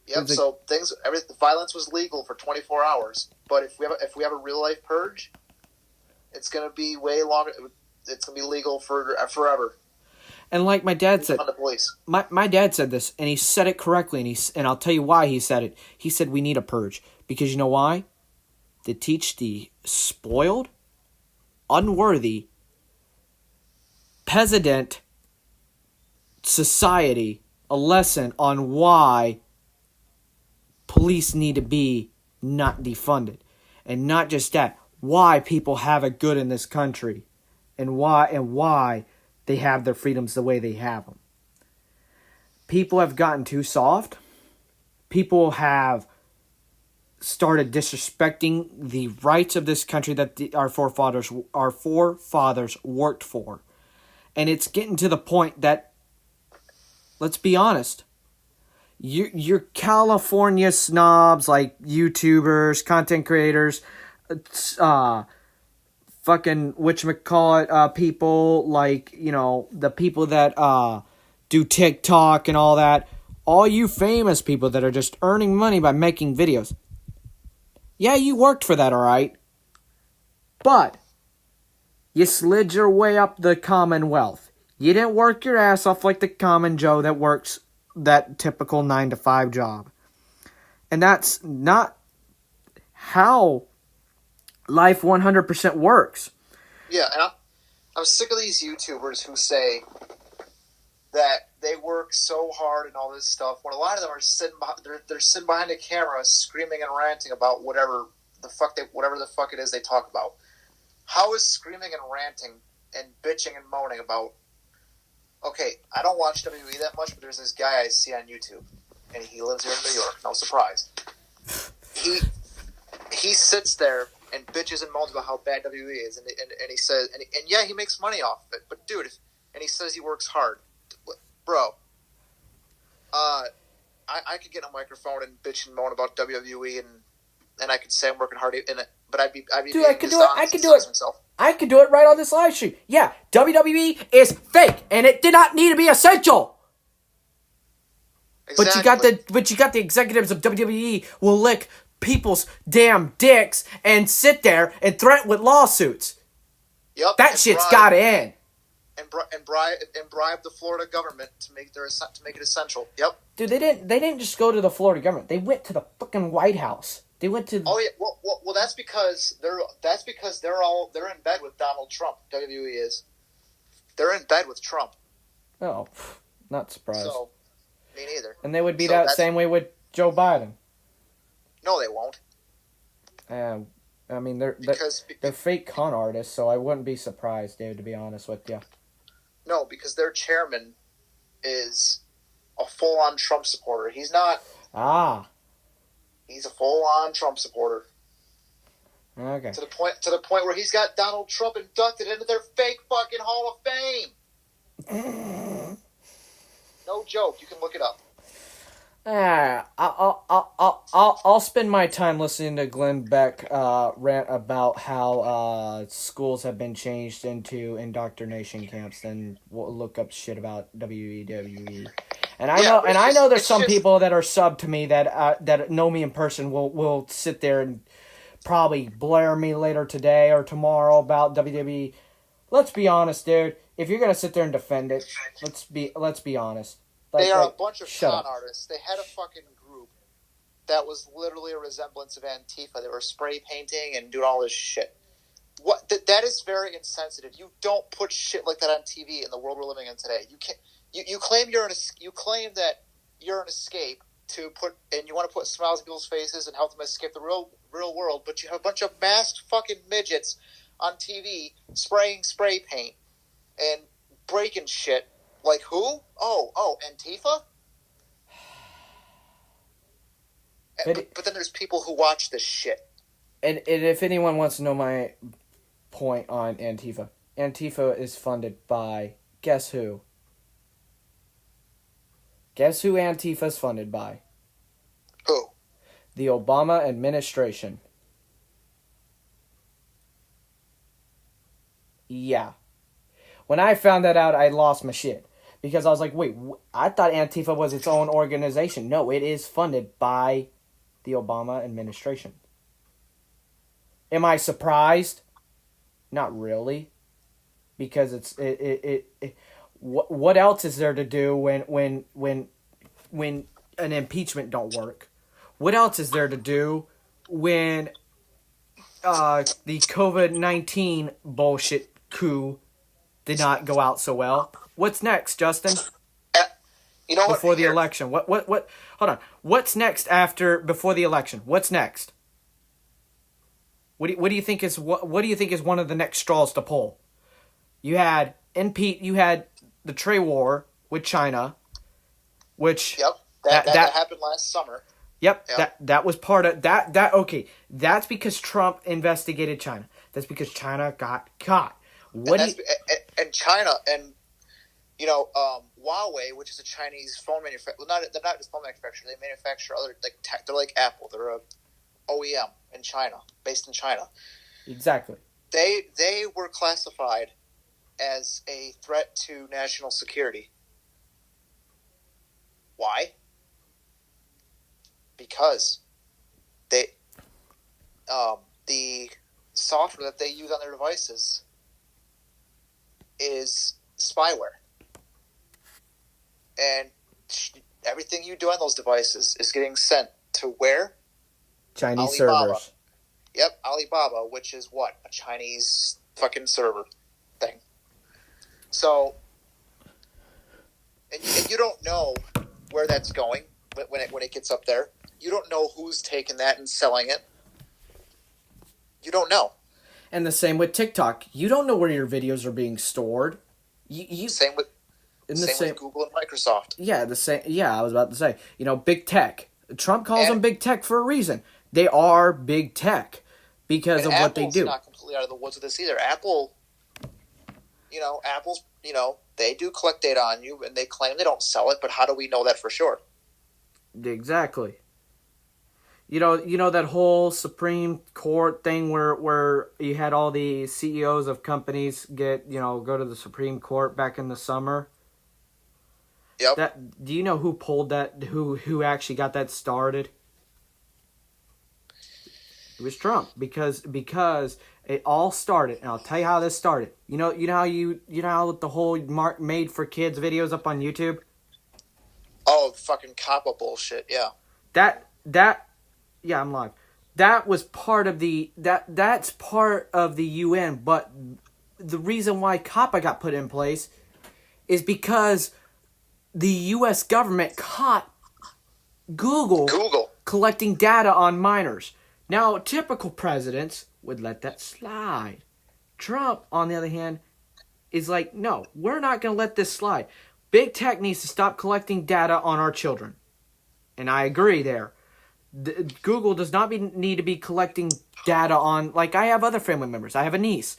S4: Yep. So the violence was legal for 24 hours. But if we have a real life purge, it's going to be way longer. It's going to be legal for forever.
S3: And like my dad said,
S4: on the police.
S3: My dad said this, and he said it correctly, and I'll tell you why he said it. He said we need a purge because you know why? To teach the spoiled, unworthy, peasant society a lesson on why police need to be not defunded. And not just that, why people have it good in this country and why they have their freedoms the way they have them. People have gotten too soft. People have started disrespecting the rights of this country that our forefathers worked for. And it's getting to the point that, let's be honest, your California snobs like YouTubers, content creators, fucking whatchamacallit, people like, the people that do TikTok and all that, all you famous people that are just earning money by making videos. Yeah, you worked for that, alright? But you slid your way up the Commonwealth. You didn't work your ass off like the common Joe that works that typical 9-to-5 job. And that's not how life 100% works.
S4: Yeah, and I'm sick of these YouTubers who say that they work so hard and all this stuff, when a lot of them are they're sitting behind a camera screaming and ranting about whatever the fuck it is they talk about. How is screaming and ranting and bitching and moaning about? Okay, I don't watch WWE that much, but there's this guy I see on YouTube, and he lives here in New York. No surprise. He sits there and bitches and moans about how bad WWE is, and he says, and yeah, he makes money off of it, but dude, and he says he works hard, bro. I could get a microphone and bitch and moan about WWE, and I could say I'm working hard in it, but I'd be
S3: dude, I could do it. Myself. I could do it right on this live stream. Yeah, WWE is fake, and it did not need to be essential.
S4: Exactly.
S3: But you got the executives of WWE will lick people's damn dicks and sit there and threaten with lawsuits.
S4: Yep.
S3: That shit's got to end.
S4: And bribe the Florida government to make it essential. Yep.
S3: Dude, they didn't just go to the Florida government. They went to the fucking White House. They went to.
S4: Oh yeah. Well, that's because they're in bed with Donald Trump. WWE is. They're in bed with Trump.
S3: Oh, not surprised.
S4: So, me neither.
S3: And they would be that same way with Joe Biden.
S4: No, they won't.
S3: I mean, they're fake con artists, so I wouldn't be surprised, David, to be honest with you.
S4: No, because their chairman is a full-on Trump supporter. He's not.
S3: Ah.
S4: He's a full-on Trump supporter.
S3: Okay.
S4: To the point where he's got Donald Trump inducted into their fake fucking Hall of Fame. No joke. You can look it up.
S3: I'll spend my time listening to Glenn Beck rant about how schools have been changed into indoctrination camps. Then we'll look up shit about WWE. And I know there's some people that are sub to me that know me in person will sit there and probably blare me later today or tomorrow about WWE. Let's be honest, dude. If you're gonna sit there and defend it, let's be honest.
S4: They are a bunch of con artists. They had a fucking group that was literally a resemblance of Antifa. They were spray painting and doing all this shit. That is very insensitive. You don't put shit like that on TV in the world we're living in today. You can't. You claim that you're an escape to put, and you want to put smiles on people's faces and help them escape the real world, but you have a bunch of masked fucking midgets on TV spraying spray paint and breaking shit. Like who? Oh, Antifa? But then there's people who watch this shit.
S3: And if anyone wants to know my point on Antifa is funded by, guess who? Guess who Antifa is funded by?
S4: Who?
S3: The Obama administration. Yeah. When I found that out, I lost my shit. Because I was like, wait, I thought Antifa was its own organization. No, it is funded by the Obama administration. Am I surprised? Not really. Because what else is there to do when an impeachment don't work? What else is there to do when the COVID-19 bullshit coup did not go out so well? What's next, Justin?
S4: You know what?
S3: Before the election. What hold on. What's next before the election? What's next? What do you think is one of the next straws to pull? You had the trade war with China, which
S4: that happened last summer.
S3: Yep. That was part of that okay. That's because Trump investigated China. That's because China got caught.
S4: And China and Huawei, which is a Chinese phone manufacturer. They're not just phone manufacturer. They manufacture other they're like Apple. They're a OEM in China, based in China.
S3: Exactly.
S4: They were classified as a threat to national security. Why? Because the software that they use on their devices is spyware. And everything you do on those devices is getting sent to where?
S3: Chinese
S4: Alibaba.
S3: servers.
S4: Yep, Alibaba, which is what? A Chinese fucking server thing. So, and you don't know where that's going when it gets up there. You don't know who's taking that and selling it. You don't know.
S3: And the same with TikTok. You don't know where your videos are being stored.
S4: Same with Google and Microsoft.
S3: Yeah, I was about to say. Big tech. Trump calls them big tech for a reason. They are big tech because of what they do.
S4: Apple's not completely out of the woods with this either. Apple's, they do collect data on you, and they claim they don't sell it, but how do we know that for sure?
S3: Exactly. You know that whole Supreme Court thing where you had all the CEOs of companies go to the Supreme Court back in the summer?
S4: Yep.
S3: Do you know who pulled that? Who actually got that started? It was Trump because it all started, and I'll tell you how this started. You know how the whole Made for Kids videos up on YouTube?
S4: Oh, fucking COPPA bullshit, yeah.
S3: Yeah, I'm live. That was part of that's part of the UN, but the reason why COPPA got put in place is because the US government caught Google collecting data on minors. Now, typical presidents would let that slide. Trump, on the other hand, is like, no, we're not going to let this slide. Big tech needs to stop collecting data on our children. And I agree there. Google does not need to be collecting data on, like, I have other family members. I have a niece.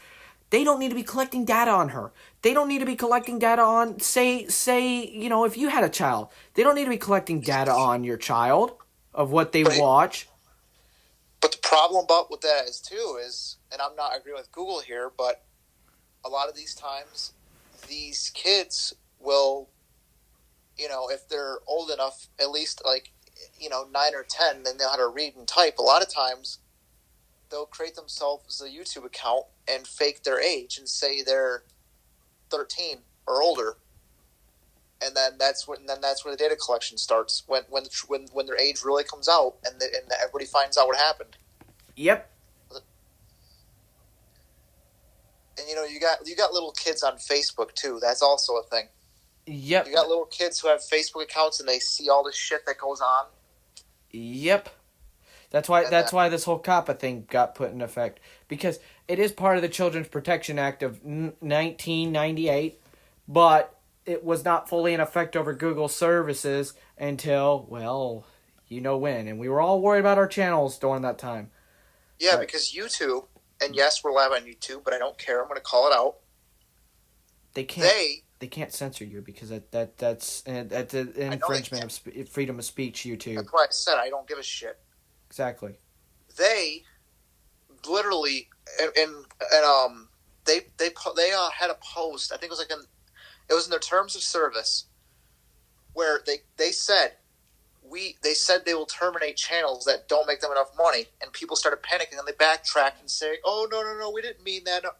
S3: They don't need to be collecting data on her. They don't need to be collecting data on, say, if you had a child. They don't need to be collecting data on your child of what they watch.
S4: But the problem with that is, and I'm not agreeing with Google here, but a lot of these times, these kids will, if they're old enough, at least 9 or 10, then they know how to read and type. A lot of times, they'll create themselves a YouTube account and fake their age and say they're 13 or older, and then that's where the data collection starts. When their age really comes out, and everybody finds out what happened.
S3: Yep.
S4: And you got little kids on Facebook too. That's also a thing.
S3: Yep.
S4: You got little kids who have Facebook accounts and they see all this shit that goes on.
S3: Yep. That's why this whole COPPA thing got put in effect, because it is part of the Children's Protection Act of 1998, but it was not fully in effect over Google services until, well, you know when. And we were all worried about our channels during that time.
S4: Yeah, because YouTube, and yes, we're live on YouTube, but I don't care. I'm going to call it out. They
S3: can't censor you because that's an infringement of freedom of speech. YouTube.
S4: That's why I said I don't give a shit.
S3: Exactly.
S4: They literally they had a post. I think it was in their terms of service where they said they will terminate channels that don't make them enough money, and people started panicking and they backtracked and saying, "Oh no, we didn't mean that." No.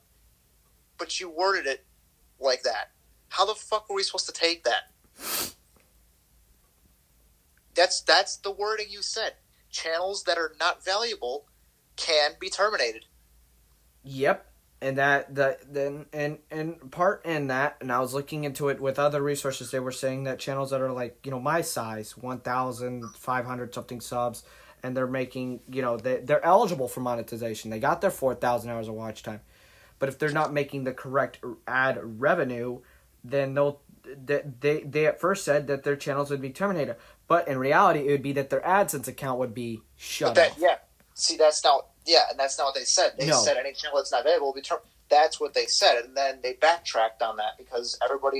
S4: But you worded it like that. How the fuck were we supposed to take that? That's the wording you said. Channels that are not valuable can be terminated.
S3: Yep, and part in that, and I was looking into it with other resources. They were saying that channels that are like my size, 1,500 something subs, and they're making they're eligible for monetization. They got their 4,000 hours of watch time, but if they're not making the correct ad revenue, then they at first said that their channels would be terminated. But in reality, it would be that their AdSense account would be shut off.
S4: Yeah. See, that's not what they said. They said any channel that's not available will be terminated. That's what they said, and then they backtracked on that because
S3: everyone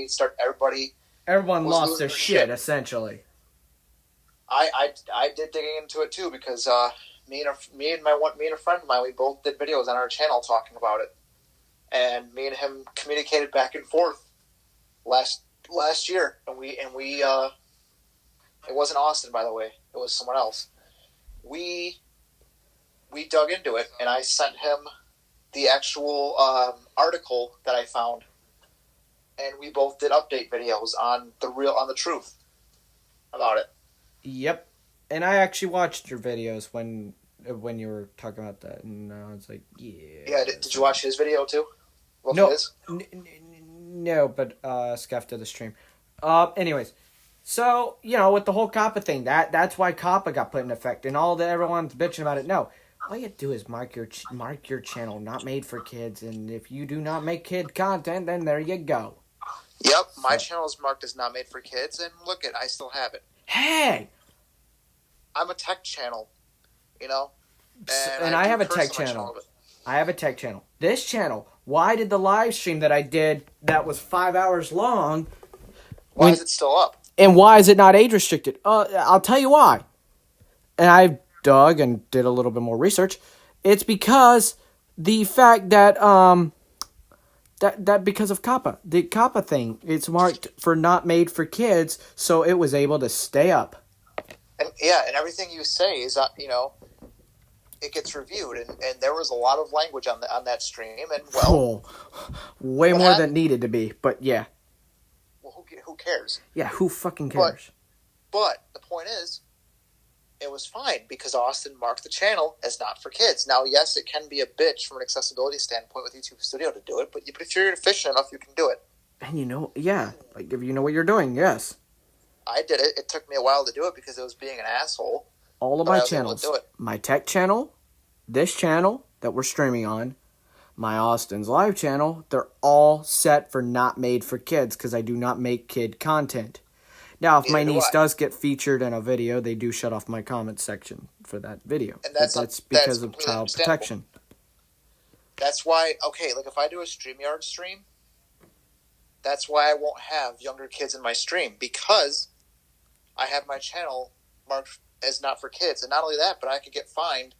S3: lost their shit essentially.
S4: I did digging into it too because me and a friend of mine, we both did videos on our channel talking about it, and me and him communicated back and forth last year, and we it wasn't Austin, by the way. It was someone else. We dug into it, and I sent him the actual article that I found, and we both did update videos on the truth about it.
S3: Yep, and I actually watched your videos when you were talking about that, and I was like, yeah. Yeah,
S4: did you watch his video too?
S3: No, no, but Scuff did the stream. Anyways. So, with the whole COPPA thing, that's why COPPA got put in effect, and everyone's bitching about it. No, all you do is mark your channel not made for kids, and if you do not make kid content, then there you go.
S4: Yep, my channel is marked as not made for kids, and look I still have it.
S3: Hey!
S4: I'm a tech channel,
S3: and I have a tech channel. I have a tech channel. This channel, why did the live stream that I did that was 5 hours long...
S4: Why is it still up?
S3: And why is it not age restricted? I'll tell you why. And I dug and did a little bit more research. It's because the fact that that because of COPPA, the COPPA thing, it's marked for not made for kids, so it was able to stay up.
S4: And everything you say is it gets reviewed, and there was a lot of language on that stream, and
S3: way more than needed to be, but yeah.
S4: Well, who cares?
S3: Yeah, who fucking cares?
S4: But the point is, it was fine because Austin marked the channel as not for kids. Now, yes, it can be a bitch from an accessibility standpoint with YouTube Studio to do it, but if you're efficient enough, you can do it.
S3: And like if you know what you're doing, yes.
S4: I did it. It took me a while to do it because it was being an asshole.
S3: All of my channels, my tech channel, this channel that we're streaming on, my Austin's Live channel, they're all set for not made for kids because I do not make kid content. Now, if my
S4: Neither do
S3: niece
S4: I.
S3: does get featured in a video, they do shut off my comment section for that video.
S4: And that's
S3: But
S4: not-
S3: because
S4: that's
S3: of
S4: completely
S3: child
S4: understandable.
S3: protection.
S4: That's why, okay, like if I do a StreamYard stream, that's why I won't have younger kids in my stream, because I have my channel marked as not for kids. And not only that, but I could get fined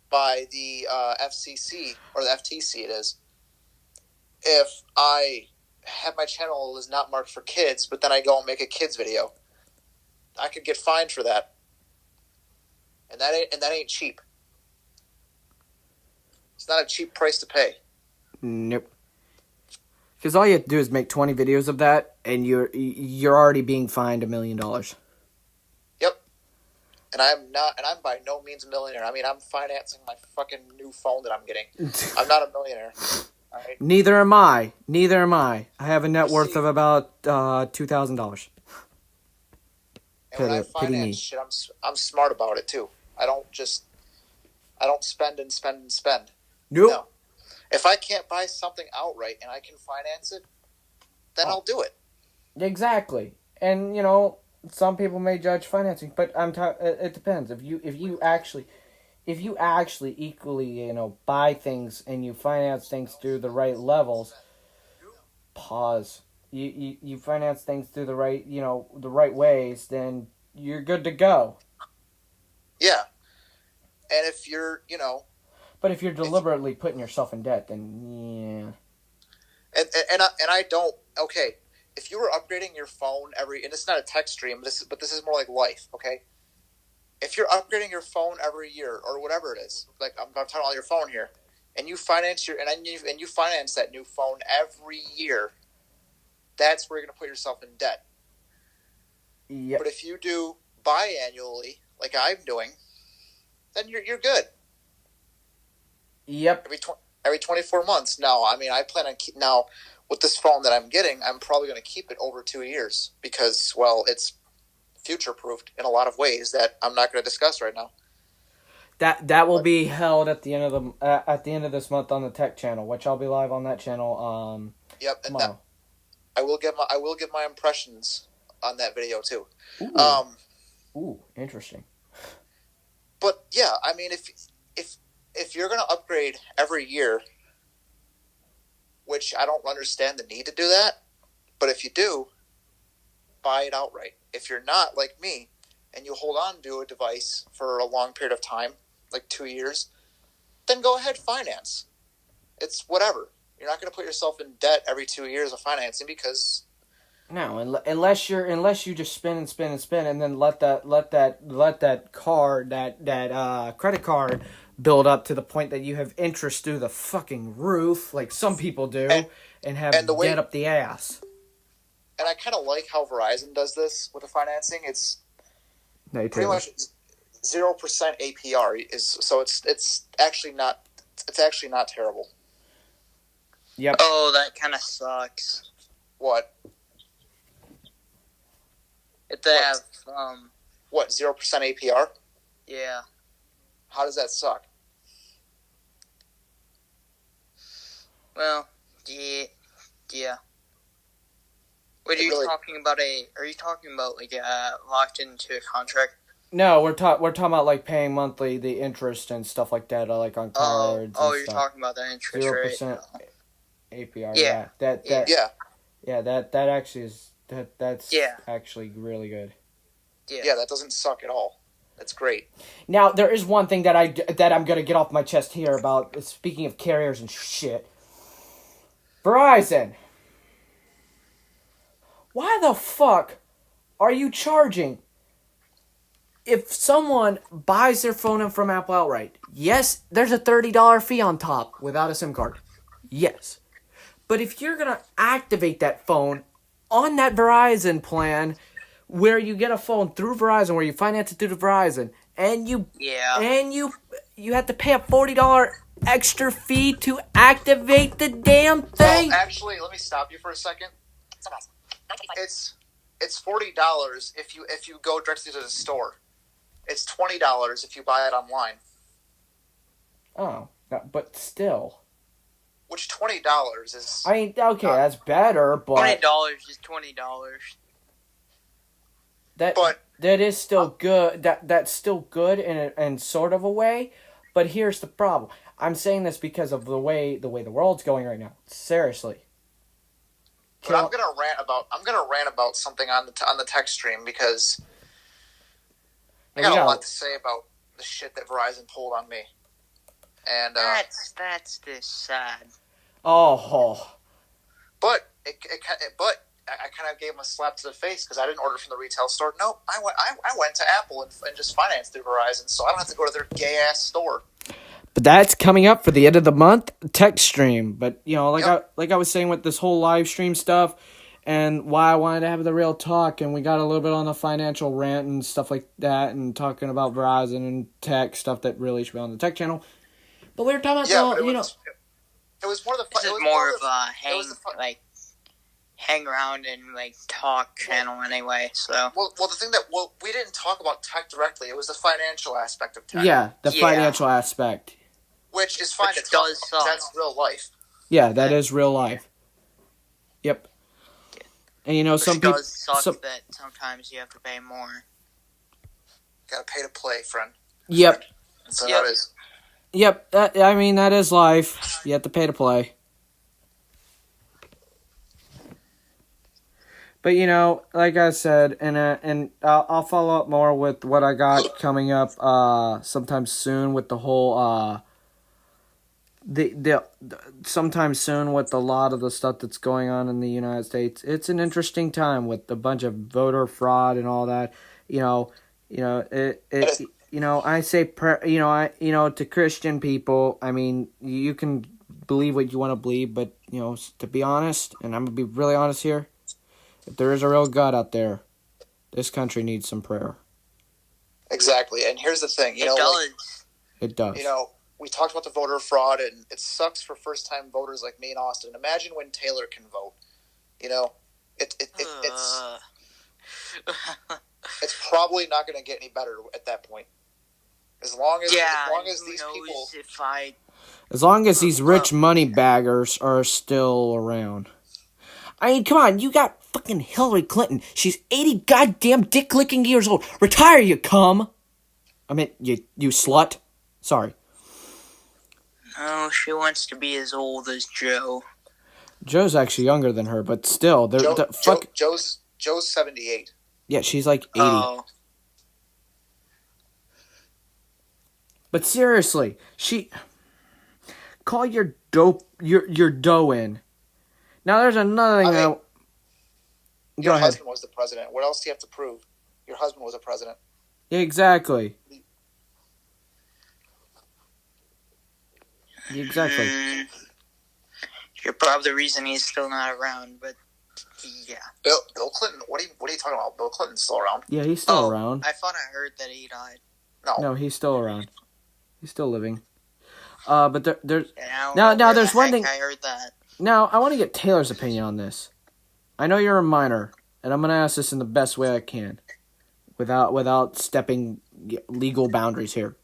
S4: by the FCC, or the FTC it is, if I have my channel is not marked for kids, but then I go and make a kids video. I could get fined for that. And that ain't cheap. It's not a cheap price to pay.
S3: Nope. Because all you have to do is make 20 videos of that, and you're already being fined $1 million.
S4: Yep. And I'm by no means a millionaire. I mean, I'm financing my fucking new phone that I'm getting. I'm not a millionaire. All right?
S3: Neither am I. I have a net
S4: You
S3: worth
S4: see-
S3: of about $2,000.
S4: And when I
S3: Pity me.
S4: finance shit, I'm smart about it too. I don't spend and spend and spend.
S3: Nope.
S4: No. If I can't buy something outright and I can finance it, then I'll do it.
S3: Exactly. And, some people may judge financing, but it depends. If you actually equally, buy things and you finance things through the right levels, you finance things through the right, the right ways, then you're good to go.
S4: Yeah. And if you're,
S3: But if you're deliberately putting yourself in debt, then yeah.
S4: and I don't. Okay, if you were upgrading your phone and it's not a tech stream, but this is more like life. Okay, if you're upgrading your phone every year or whatever it is, like I'm talking about your phone here, and you finance you finance that new phone every year, that's where you're gonna put yourself in debt.
S3: Yep.
S4: But if you do biannually, like I'm doing, then you're good.
S3: Yep.
S4: Every 24 months. Now, I mean, I plan on now with this phone that I'm getting, I'm probably going to keep it over 2 years because, well, it's future-proofed in a lot of ways that I'm not going to discuss right now.
S3: That will be held at the end of this month on the Tech channel, which I'll be live on that channel.
S4: Yep, and
S3: tomorrow.
S4: I will give my impressions on that video too.
S3: Ooh, interesting.
S4: But yeah, I mean, if you're going to upgrade every year, which I don't understand the need to do that, but if you do, buy it outright. If you're not like me and you hold on to a device for a long period of time, like 2 years, then go ahead, finance. It's whatever. You're not going to put yourself in debt every 2 years of financing because
S3: No, unless you just spin and spin and spin, and then let that credit card build up to the point that you have interest through the fucking roof, like some people do, and have debt up the ass.
S4: And I kind of like how Verizon does this with the financing. It's
S3: No,
S4: pretty much 0% APR it's actually not terrible.
S3: Yep.
S6: Oh, that kind of sucks.
S4: What?
S6: If they have,
S4: What, 0% APR?
S6: yeah.
S4: How does that suck?
S6: Well, yeah. What are
S4: It
S6: you
S4: really-
S6: talking about? Are you talking about like locked into a contract?
S3: No, we're talking about like paying monthly the interest and stuff like that, like on cards.
S6: Oh,
S3: and
S6: you're
S3: stuff.
S6: talking about the interest
S3: 0%
S6: rate.
S3: APR.
S6: Yeah.
S3: That actually is that's
S6: Yeah.
S3: actually really good.
S4: Yeah, that doesn't suck at all. That's great.
S3: Now, there is one thing that I'm gonna get off my chest here about, speaking of carriers and shit. Verizon. Why the fuck are you charging? If someone buys their phone from Apple outright, yes, there's a $30 fee on top without a SIM card. Yes. But if you're gonna activate that phone on that Verizon plan, where you get a phone through Verizon, where you finance it through Verizon, and you have to pay a $40 extra fee to activate the damn thing.
S4: Well, actually, let me stop you for a second. It's $40 if you go directly to the store. It's $20 if you buy it online.
S3: Oh, but still.
S4: Which $20 is?
S3: I mean, okay, that's better, but
S6: $20 is $20.
S4: But
S3: that is still good. That's still good in sort of a way, but here's the problem. I'm saying this because of the way the world's going right now. Seriously.
S4: But I'm gonna rant about something on the text stream because I got a lot to say about the shit that Verizon pulled on me. And
S6: that's just sad.
S3: Oh.
S4: But I kind of gave him a slap to the face because I didn't order from the retail store. Nope, I went to Apple and just financed through Verizon, so I don't have to go to their gay ass store.
S3: But that's coming up for the end of the month text stream. But like I was saying with this whole live stream stuff, and why I wanted to have the real talk, and we got a little bit on the financial rant and stuff like that, and talking about Verizon and tech stuff that really should be on the tech channel. But we were talking about
S4: it was more the
S6: this is more of a hang around and talk channel anyway. So
S4: well the thing that we didn't talk about tech directly. It was the financial aspect of tech.
S3: Yeah, the financial aspect,
S4: which is fine. It does suck. That's real life.
S3: Yeah, that is real life. Yep. And some people
S6: suck that sometimes you have to pay more.
S4: Gotta pay to play, friend.
S3: Yep.
S4: So that is.
S3: Yep. That is life. You have to pay to play. But like I said, and I'll follow up more with what I got coming up sometime soon with the whole the sometime soon with a lot of the stuff that's going on in the United States. It's an interesting time with a bunch of voter fraud and all that. I say to Christian people, I mean, you can believe what you want to believe, but to be honest, and I'm gonna be really honest here. If there is a real God out there, this country needs some prayer.
S4: Exactly, and here's the thing.
S3: It does.
S4: We talked about the voter fraud, and it sucks for first-time voters like me in Austin. Imagine when Taylor can vote. It's probably not going to get any better at that point. As long as these people,
S3: as long as these rich money baggers are still around. I mean, come on, you got fucking Hillary Clinton. She's 80 goddamn dick-licking years old. Retire, you cum. I mean, you slut. Sorry.
S6: Oh, she wants to be as old as Joe.
S3: Joe's actually younger than her, but still,
S4: Joe's 78.
S3: Yeah, she's like 80.
S6: Oh.
S3: But seriously, call your dough in. Now there's another thing.
S4: Your husband was the president. What else do you have to prove? Your husband was a president.
S3: Exactly. Exactly.
S6: You're probably the reason he's still not around, but yeah.
S4: Bill Clinton. What are you talking about? Bill Clinton's still around.
S3: Yeah, he's still around.
S6: I thought I heard that he died.
S3: No, he's still around. He's still living. But there's now there's one thing.
S6: I heard that.
S3: Now I want to get Taylor's opinion on this. I know you're a minor, and I'm gonna ask this in the best way I can, without stepping legal boundaries here.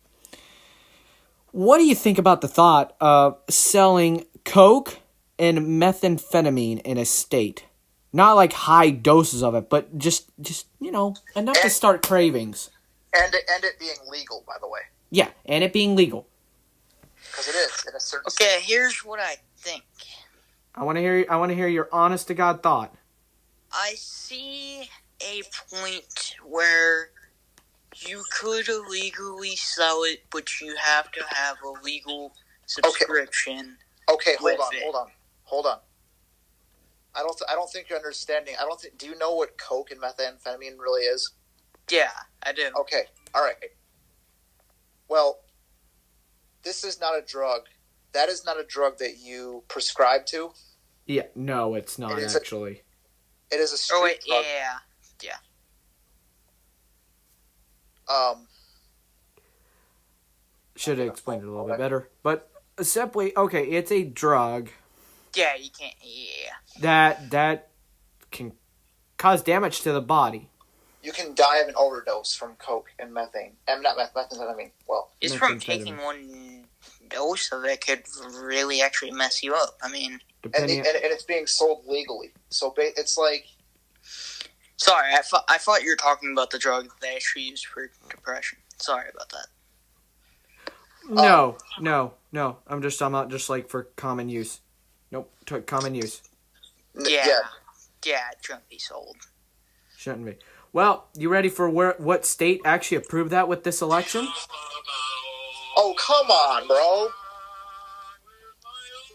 S3: What do you think about the thought of selling coke and methamphetamine in a state? Not like high doses of it, but just enough to start cravings.
S4: And it being legal, by the way.
S3: Yeah, and it being legal.
S4: Because it is in a certain.
S6: Okay, here's what I think.
S3: I want to hear your honest to God thought.
S6: I see a point where you could illegally sell it, but you have to have a legal subscription.
S4: Okay, hold on. I don't think you're understanding. Do you know what coke and methamphetamine really is?
S6: Yeah, I do.
S4: Okay, all right. Well, this is not a drug. That is not a drug that you prescribe to.
S3: Yeah, no, it's not actually.
S4: It is a street drug.
S6: Yeah.
S3: Should have explained it a little bit better. But simply, it's a drug.
S6: Yeah, you can't. Yeah.
S3: That can cause damage to the body.
S4: You can die of an overdose from coke and methane. And not methamphetamine. Well,
S6: just from taking one dose of it could really actually mess you up. I mean,
S4: and it's being sold legally. So it's like
S6: Sorry, I thought you were talking about the drug that they actually use for depression. Sorry about that.
S3: No. I'm talking about just like for common use. Nope, common use.
S6: Yeah, it shouldn't be sold.
S3: Shouldn't be. Well, you ready for what state actually approved that with this election?
S4: Oh, come on, bro.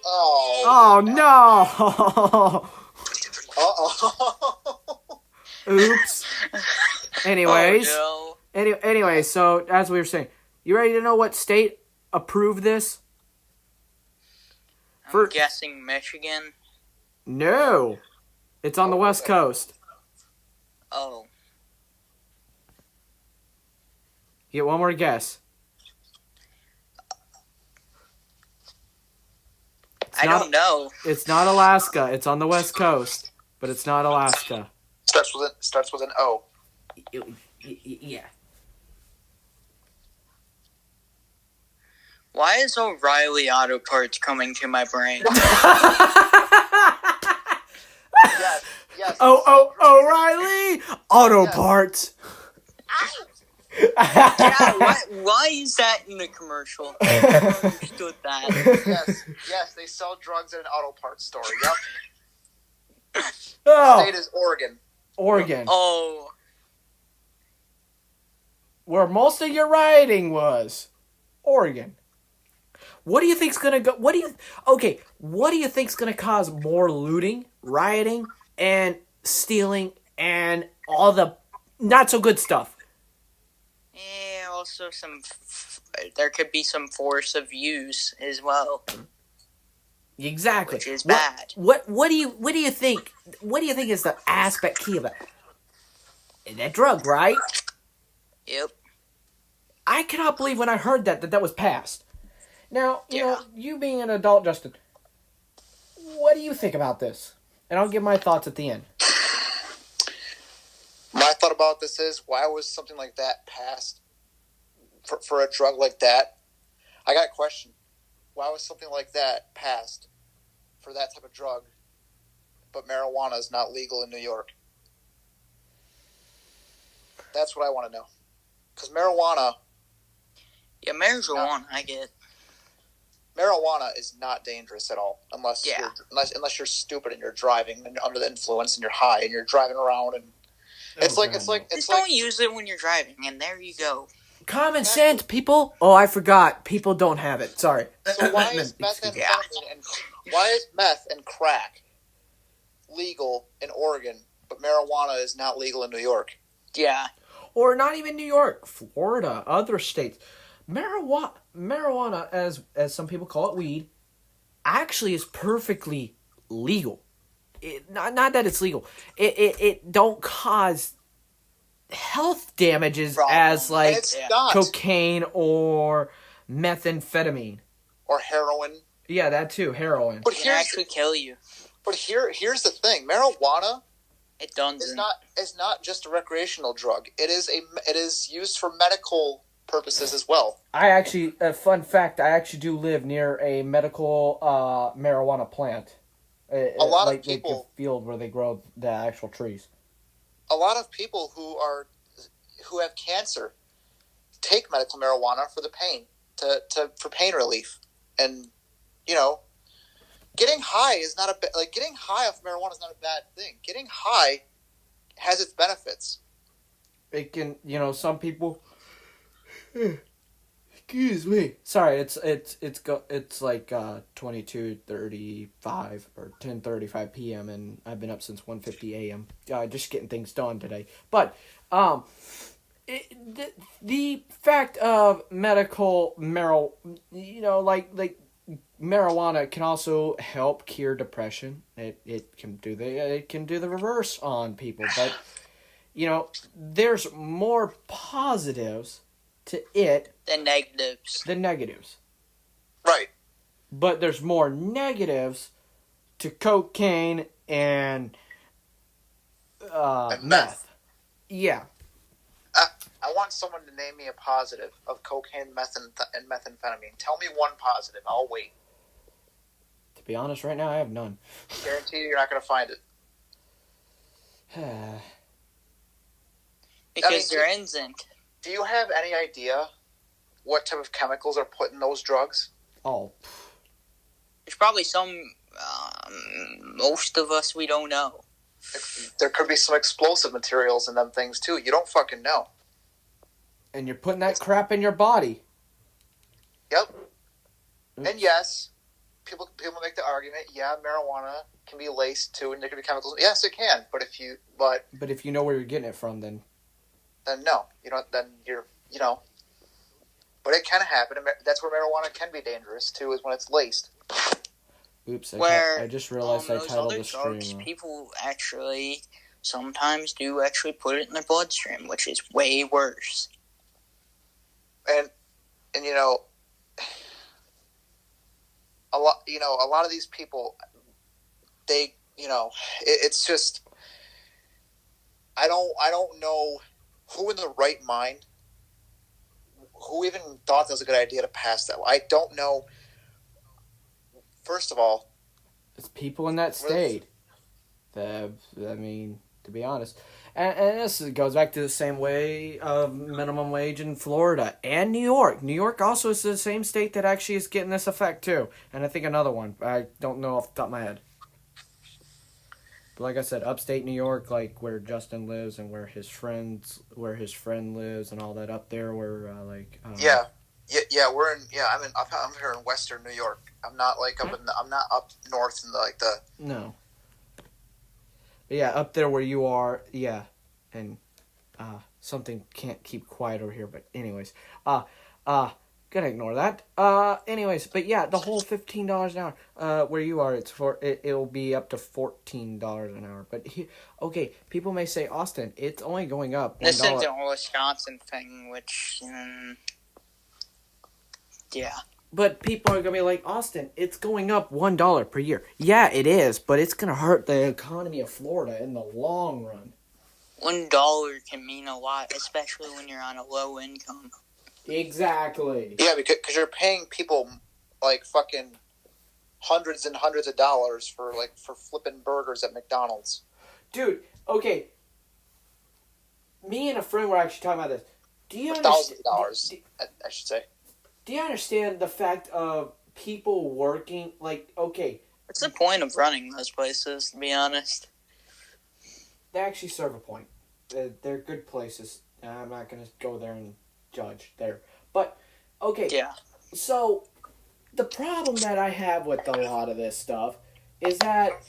S3: Oh no! Oops. Anyways,
S6: Oh, no.
S3: anyway, so as we were saying, you ready to know what state approved this?
S6: I'm guessing Michigan.
S3: No, it's on the West Coast.
S6: Oh.
S3: Get one more guess.
S6: I don't know.
S3: It's not Alaska. It's on the West Coast, but it's not Alaska.
S4: Starts with an O.
S3: Yeah.
S6: Why is O'Reilly Auto Parts coming to my brain?
S4: Yes.
S3: O'Reilly Auto Parts.
S6: Yeah, why is that in the commercial? I never understood that.
S4: Yes, they sell drugs at an auto parts store. Yep.
S3: Oh,
S4: State is Oregon.
S3: Oregon.
S6: Oh.
S3: Where most of your rioting was. Oregon. What do you think's gonna go? What do you think's gonna cause more looting, rioting, and stealing, and all the not so good stuff?
S6: Yeah, also there could be some force of use as well.
S3: Exactly.
S6: Which is bad.
S3: What do you think? What do you think is the aspect key of it? That drug, right?
S6: Yep.
S3: I cannot believe when I heard that was passed. Now, you know, you being an adult, Justin, what do you think about this? And I'll give my thoughts at the end.
S4: My thought about this is, why was something like that passed for a drug like that? I got a question. Why was something like that passed for that type of drug, but marijuana is not legal in New York? That's what I want to know. Because marijuana...
S6: Yeah, marijuana, I get.
S4: Marijuana is not dangerous at all, unless you're stupid and you're driving and under the influence and you're high and you're driving around and
S6: Just don't use it when you're driving, and there you go.
S3: Common sense, people. Oh, I forgot. People don't have it. Sorry.
S4: So why is meth and crack legal in Oregon, but marijuana is not legal in New York?
S6: Yeah.
S3: Or not even New York, Florida, other states. Marijuana, as some people call it, weed, actually is perfectly legal. Not that it's legal. It don't cause health damages as like cocaine or methamphetamine
S4: or heroin.
S3: Yeah, that too, heroin.
S6: But it can actually kill you.
S4: But here's the thing: marijuana
S6: is
S4: not just a recreational drug. It is used for medical purposes as well.
S3: A fun fact: I actually do live near a medical marijuana plant.
S4: A lot of
S3: people, like the field where they grow the actual trees.
S4: A lot of people who have cancer take medical marijuana for the pain, for pain relief, and getting high is not getting high off marijuana is not a bad thing. Getting high has its benefits.
S3: It can, some people. Excuse me. Sorry, it's like 22:35 or 10:35 p.m. and I've been up since 1:50 a.m. Just getting things done today. But the fact of medical marijuana can also help cure depression. It can do the reverse on people, but there's more positives to it
S6: than
S3: negatives.
S4: Right.
S3: But there's more negatives to cocaine and meth. Yeah.
S4: I want someone to name me a positive of cocaine, meth, and methamphetamine. Tell me one positive. I'll wait.
S3: To be honest, right now I have none.
S4: Guarantee you're not going to find it.
S6: Because they're isn't.
S4: Do you have any idea what type of chemicals are put in those drugs?
S3: Oh,
S6: There's probably some. Most of us, we don't know.
S4: There could be some explosive materials in them things too. You don't fucking know.
S3: and you're putting that crap in your body.
S4: Yep. And yes, people make the argument. Yeah, marijuana can be laced too, and there can be chemicals. Yes, it can. But if you
S3: know where you're getting it from, then
S4: no, then you're. But it can happen. That's where marijuana can be dangerous too, is when it's laced.
S3: Oops!
S6: Where
S3: I just realized I
S6: those
S3: titled
S6: other
S3: the stream.
S6: drugs, people actually sometimes do actually put it in their bloodstream, which is way worse.
S4: And a lot of these people, they it's just I don't know who in the right mind, who even thought that was a good idea to pass that. I don't know. First of all,
S3: it's people in that state. To be honest. And this goes back to the same way of minimum wage in Florida and New York. New York also is the same state that actually is getting this effect too. And I think another one. I don't know off the top of my head. But like I said, upstate New York, like where Justin lives and where his friend lives and all that up there where I'm
S4: I'm here in Western New York. I'm not I'm not up north in the
S3: No. But yeah, up there where you are, yeah, and something can't keep quiet over here. But anyways, gonna ignore that. Anyways, but yeah, the whole $15 an hour. Where you are, it'll be up to $14 an hour. But okay, people may say, Austin, it's only going up $1.
S6: This is a Wisconsin thing, which yeah.
S3: But people are going to be like, Austin, it's going up $1 per year. Yeah, it is, but it's going to hurt the economy of Florida in the long run.
S6: $1 can mean a lot, especially when you're on a low income.
S3: Exactly.
S4: Yeah, because you're paying people like fucking hundreds and hundreds of dollars for flipping burgers at McDonald's.
S3: Dude, okay. Me and a friend were actually talking about this. Do you
S4: $1,000, I should say.
S3: Do you understand the fact of people working, okay...
S6: What's the point of running those places, to be honest?
S3: They actually serve a point. They're good places. I'm not going to go there and judge there. But, okay.
S6: Yeah.
S3: So, the problem that I have with a lot of this stuff is that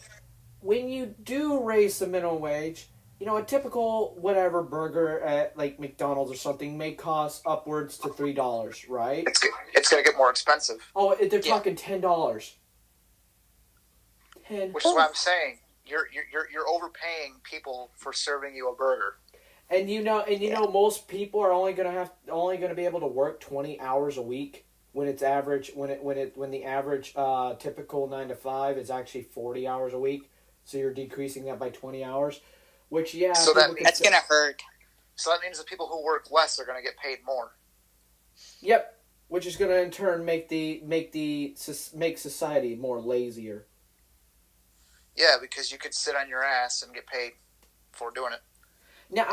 S3: when you do raise the minimum wage... a typical whatever burger at McDonald's or something may cost upwards to $3, right?
S4: It's going to get more expensive.
S3: Oh, they're talking $10.
S4: Which is what I'm saying. You're overpaying people for serving you a burger.
S3: And most people are only going to be able to work 20 hours a week when it's average when the average typical 9 to 5 is actually 40 hours a week. So you're decreasing that by 20 hours. Which, yeah.
S4: So
S6: that's going to hurt.
S4: So that means the people who work less are going to get paid more.
S3: Yep. Which is going to in turn make society more lazier.
S4: Yeah, because you could sit on your ass and get paid for doing it.
S3: Now,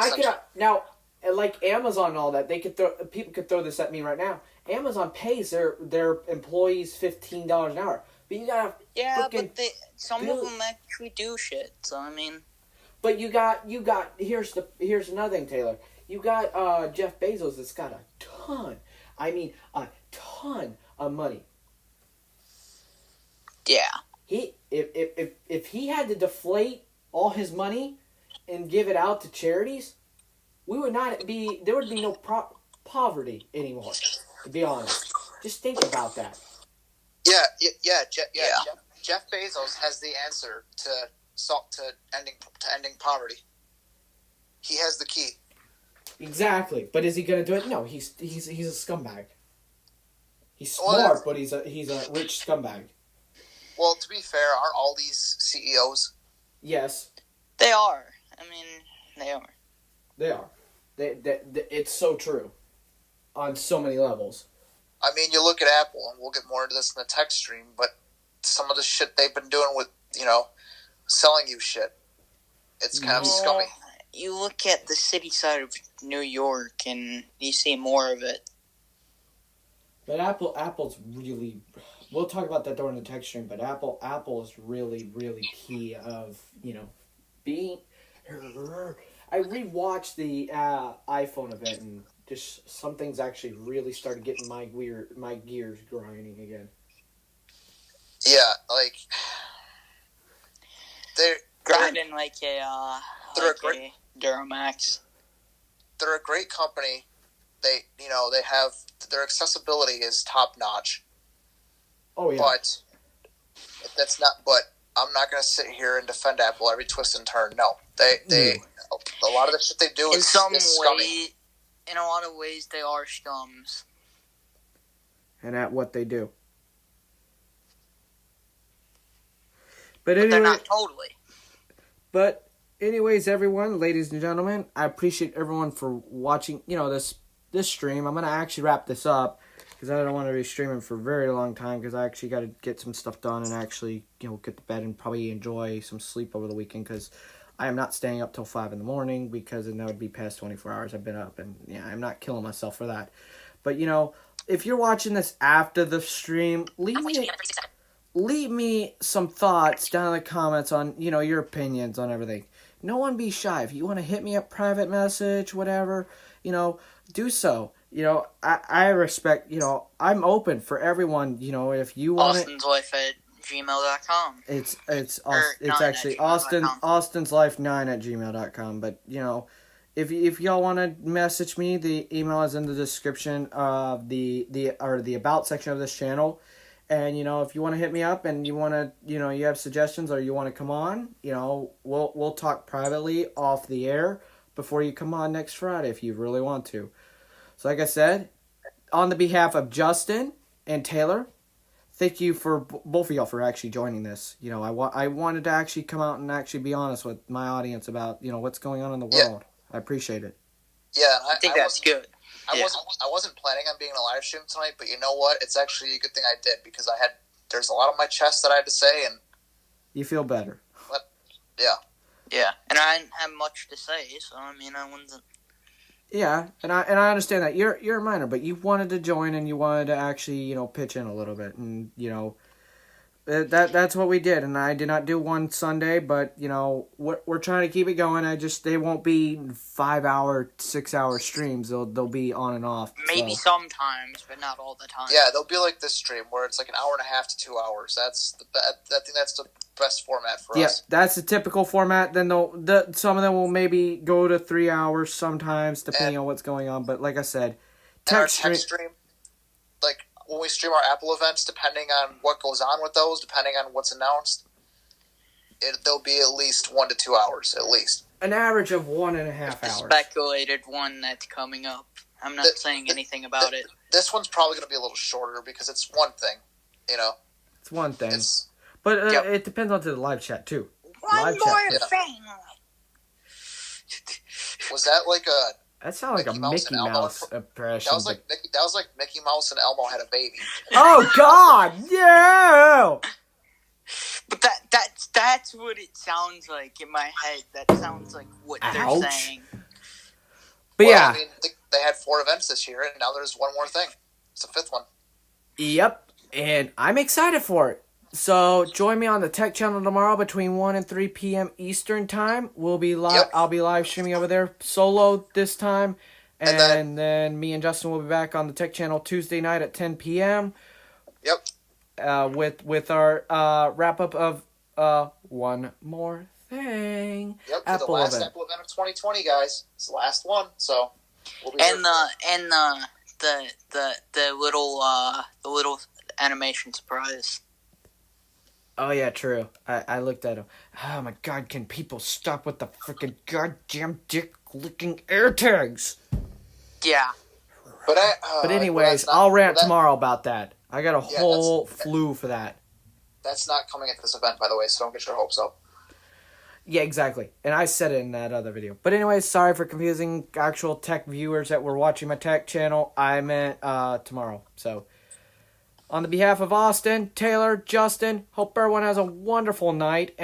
S3: like Amazon and all that, people could throw this at me right now. Amazon pays their employees $15 an hour. But you gotta
S6: but some of them actually do shit. So I mean.
S3: But you got here's another thing, Taylor. You got Jeff Bezos that's got a ton of money.
S6: Yeah.
S3: If he had to deflate all his money and give it out to charities, there would be no poverty anymore, to be honest. Just think about that.
S4: Yeah. Jeff Bezos has the answer to ending poverty. He has the key.
S3: Exactly, but is he going to do it? No, he's a scumbag. He's smart, but he's a rich scumbag.
S4: Well, to be fair, aren't all these CEOs?
S3: Yes,
S6: they are. I mean, they are.
S3: They are. It's so true, on so many levels.
S4: I mean, you look at Apple, and we'll get more into this in the tech stream, but some of the shit they've been doing with selling you shit. It's kind of scummy.
S6: You look at the city side of New York, and you see more of it.
S3: But Apple's really. We'll talk about that during the tech stream. But Apple is really, really key of being. I rewatched the iPhone event, and just some things actually really started getting my gears grinding again.
S4: Yeah, like they're
S6: Grinding like a Duramax.
S4: They're a great company. They have their accessibility is top notch.
S3: Oh yeah.
S4: But I'm not going to sit here and defend Apple every twist and turn. No, they a lot of the shit they do is scummy.
S6: In a lot of ways, they are scums.
S3: And at what they do. But
S6: they're
S3: anyway,
S6: not totally.
S3: But anyways, everyone, ladies and gentlemen, I appreciate everyone for watching. This stream. I'm gonna actually wrap this up because I don't want to be streaming for a very long time because I actually got to get some stuff done and actually get to bed and probably enjoy some sleep over the weekend because I am not staying up till 5 a.m. because then that would be past 24 hours I've been up, and I'm not killing myself for that. But if you're watching this after the stream, leave me some thoughts down in the comments on your opinions on everything. No one be shy. If you want to hit me up, private message, whatever, do so. I respect. I'm open for everyone. If you want
S6: AustinsLife@gmail.com.
S3: It's actually AustinsLife9@gmail.com. But if y'all want to message me, the email is in the description of the about section of this channel. And if you want to hit me up and you want to you have suggestions or you want to come on, we'll talk privately off the air before you come on next Friday if you really want to. So like I said, on the behalf of Justin and Taylor, thank you for both of y'all for actually joining this. I wanted to actually come out and actually be honest with my audience about what's going on in the world. I appreciate it.
S4: Yeah,
S6: I think that's good.
S4: I wasn't planning on being in a live stream tonight, but you know what? It's actually a good thing I did because there's a lot on my chest that I had to say, and
S3: you feel better.
S4: But, yeah.
S6: Yeah, and I didn't have much to say, so I wasn't.
S3: Yeah, and I understand that you're a minor, but you wanted to join and you wanted to actually pitch in a little bit, and that's what we did. And I did not do one Sunday, but we're trying to keep it going. They won't be 5-hour, 6-hour streams. They'll be on and off.
S6: Maybe sometimes, but not all the time.
S4: Yeah, they'll be like this stream where it's like an hour and a half to 2 hours. I think that's the best format for us.
S3: Yeah, that's the typical format. Then some of them will maybe go to 3 hours sometimes, depending on what's going on. But like I said,
S4: tech stream, like when we stream our Apple events, depending on what goes on with those, depending on what's announced, there'll be at least 1 to 2 hours, at least.
S3: An average of 1.5 hours.
S6: The speculated one that's coming up. I'm not saying anything about it.
S4: This one's probably going to be a little shorter because it's one thing,
S3: It's one thing. But it depends on the live chat, too.
S6: One more thing.
S4: Was that like a...
S3: That sounded like a Mickey Mouse impression.
S4: That was like Mickey Mouse and Elmo had a baby.
S3: Oh, God! Yeah!
S6: But that's what it sounds like in my head. That sounds like what they're saying.
S3: But yeah.
S4: They had 4 events this year, and now there's one more thing. It's the 5th one.
S3: Yep. And I'm excited for it. So join me on the Tech Channel tomorrow between 1 and 3 p.m. Eastern Time. We'll be live. Yep. I'll be live streaming over there solo this time, and then me and Justin will be back on the Tech Channel Tuesday night at 10 p.m.
S4: Yep.
S3: With our wrap up of One More Thing.
S4: Yep. For the last Apple event of 2020, guys. It's the last one. So. We'll be the little animation surprise.
S3: Oh, yeah, true. I looked at him. Oh, my God, can people stop with the freaking goddamn dick-licking AirTags?
S6: Yeah.
S3: But anyways, I'll rant tomorrow about that. I got a whole flu for that.
S4: That's not coming at this event, by the way, so don't get your hopes up.
S3: Yeah, exactly. And I said it in that other video. But anyways, sorry for confusing actual tech viewers that were watching my tech channel. I meant tomorrow. So... on the behalf of Austin, Taylor, Justin, hope everyone has a wonderful night.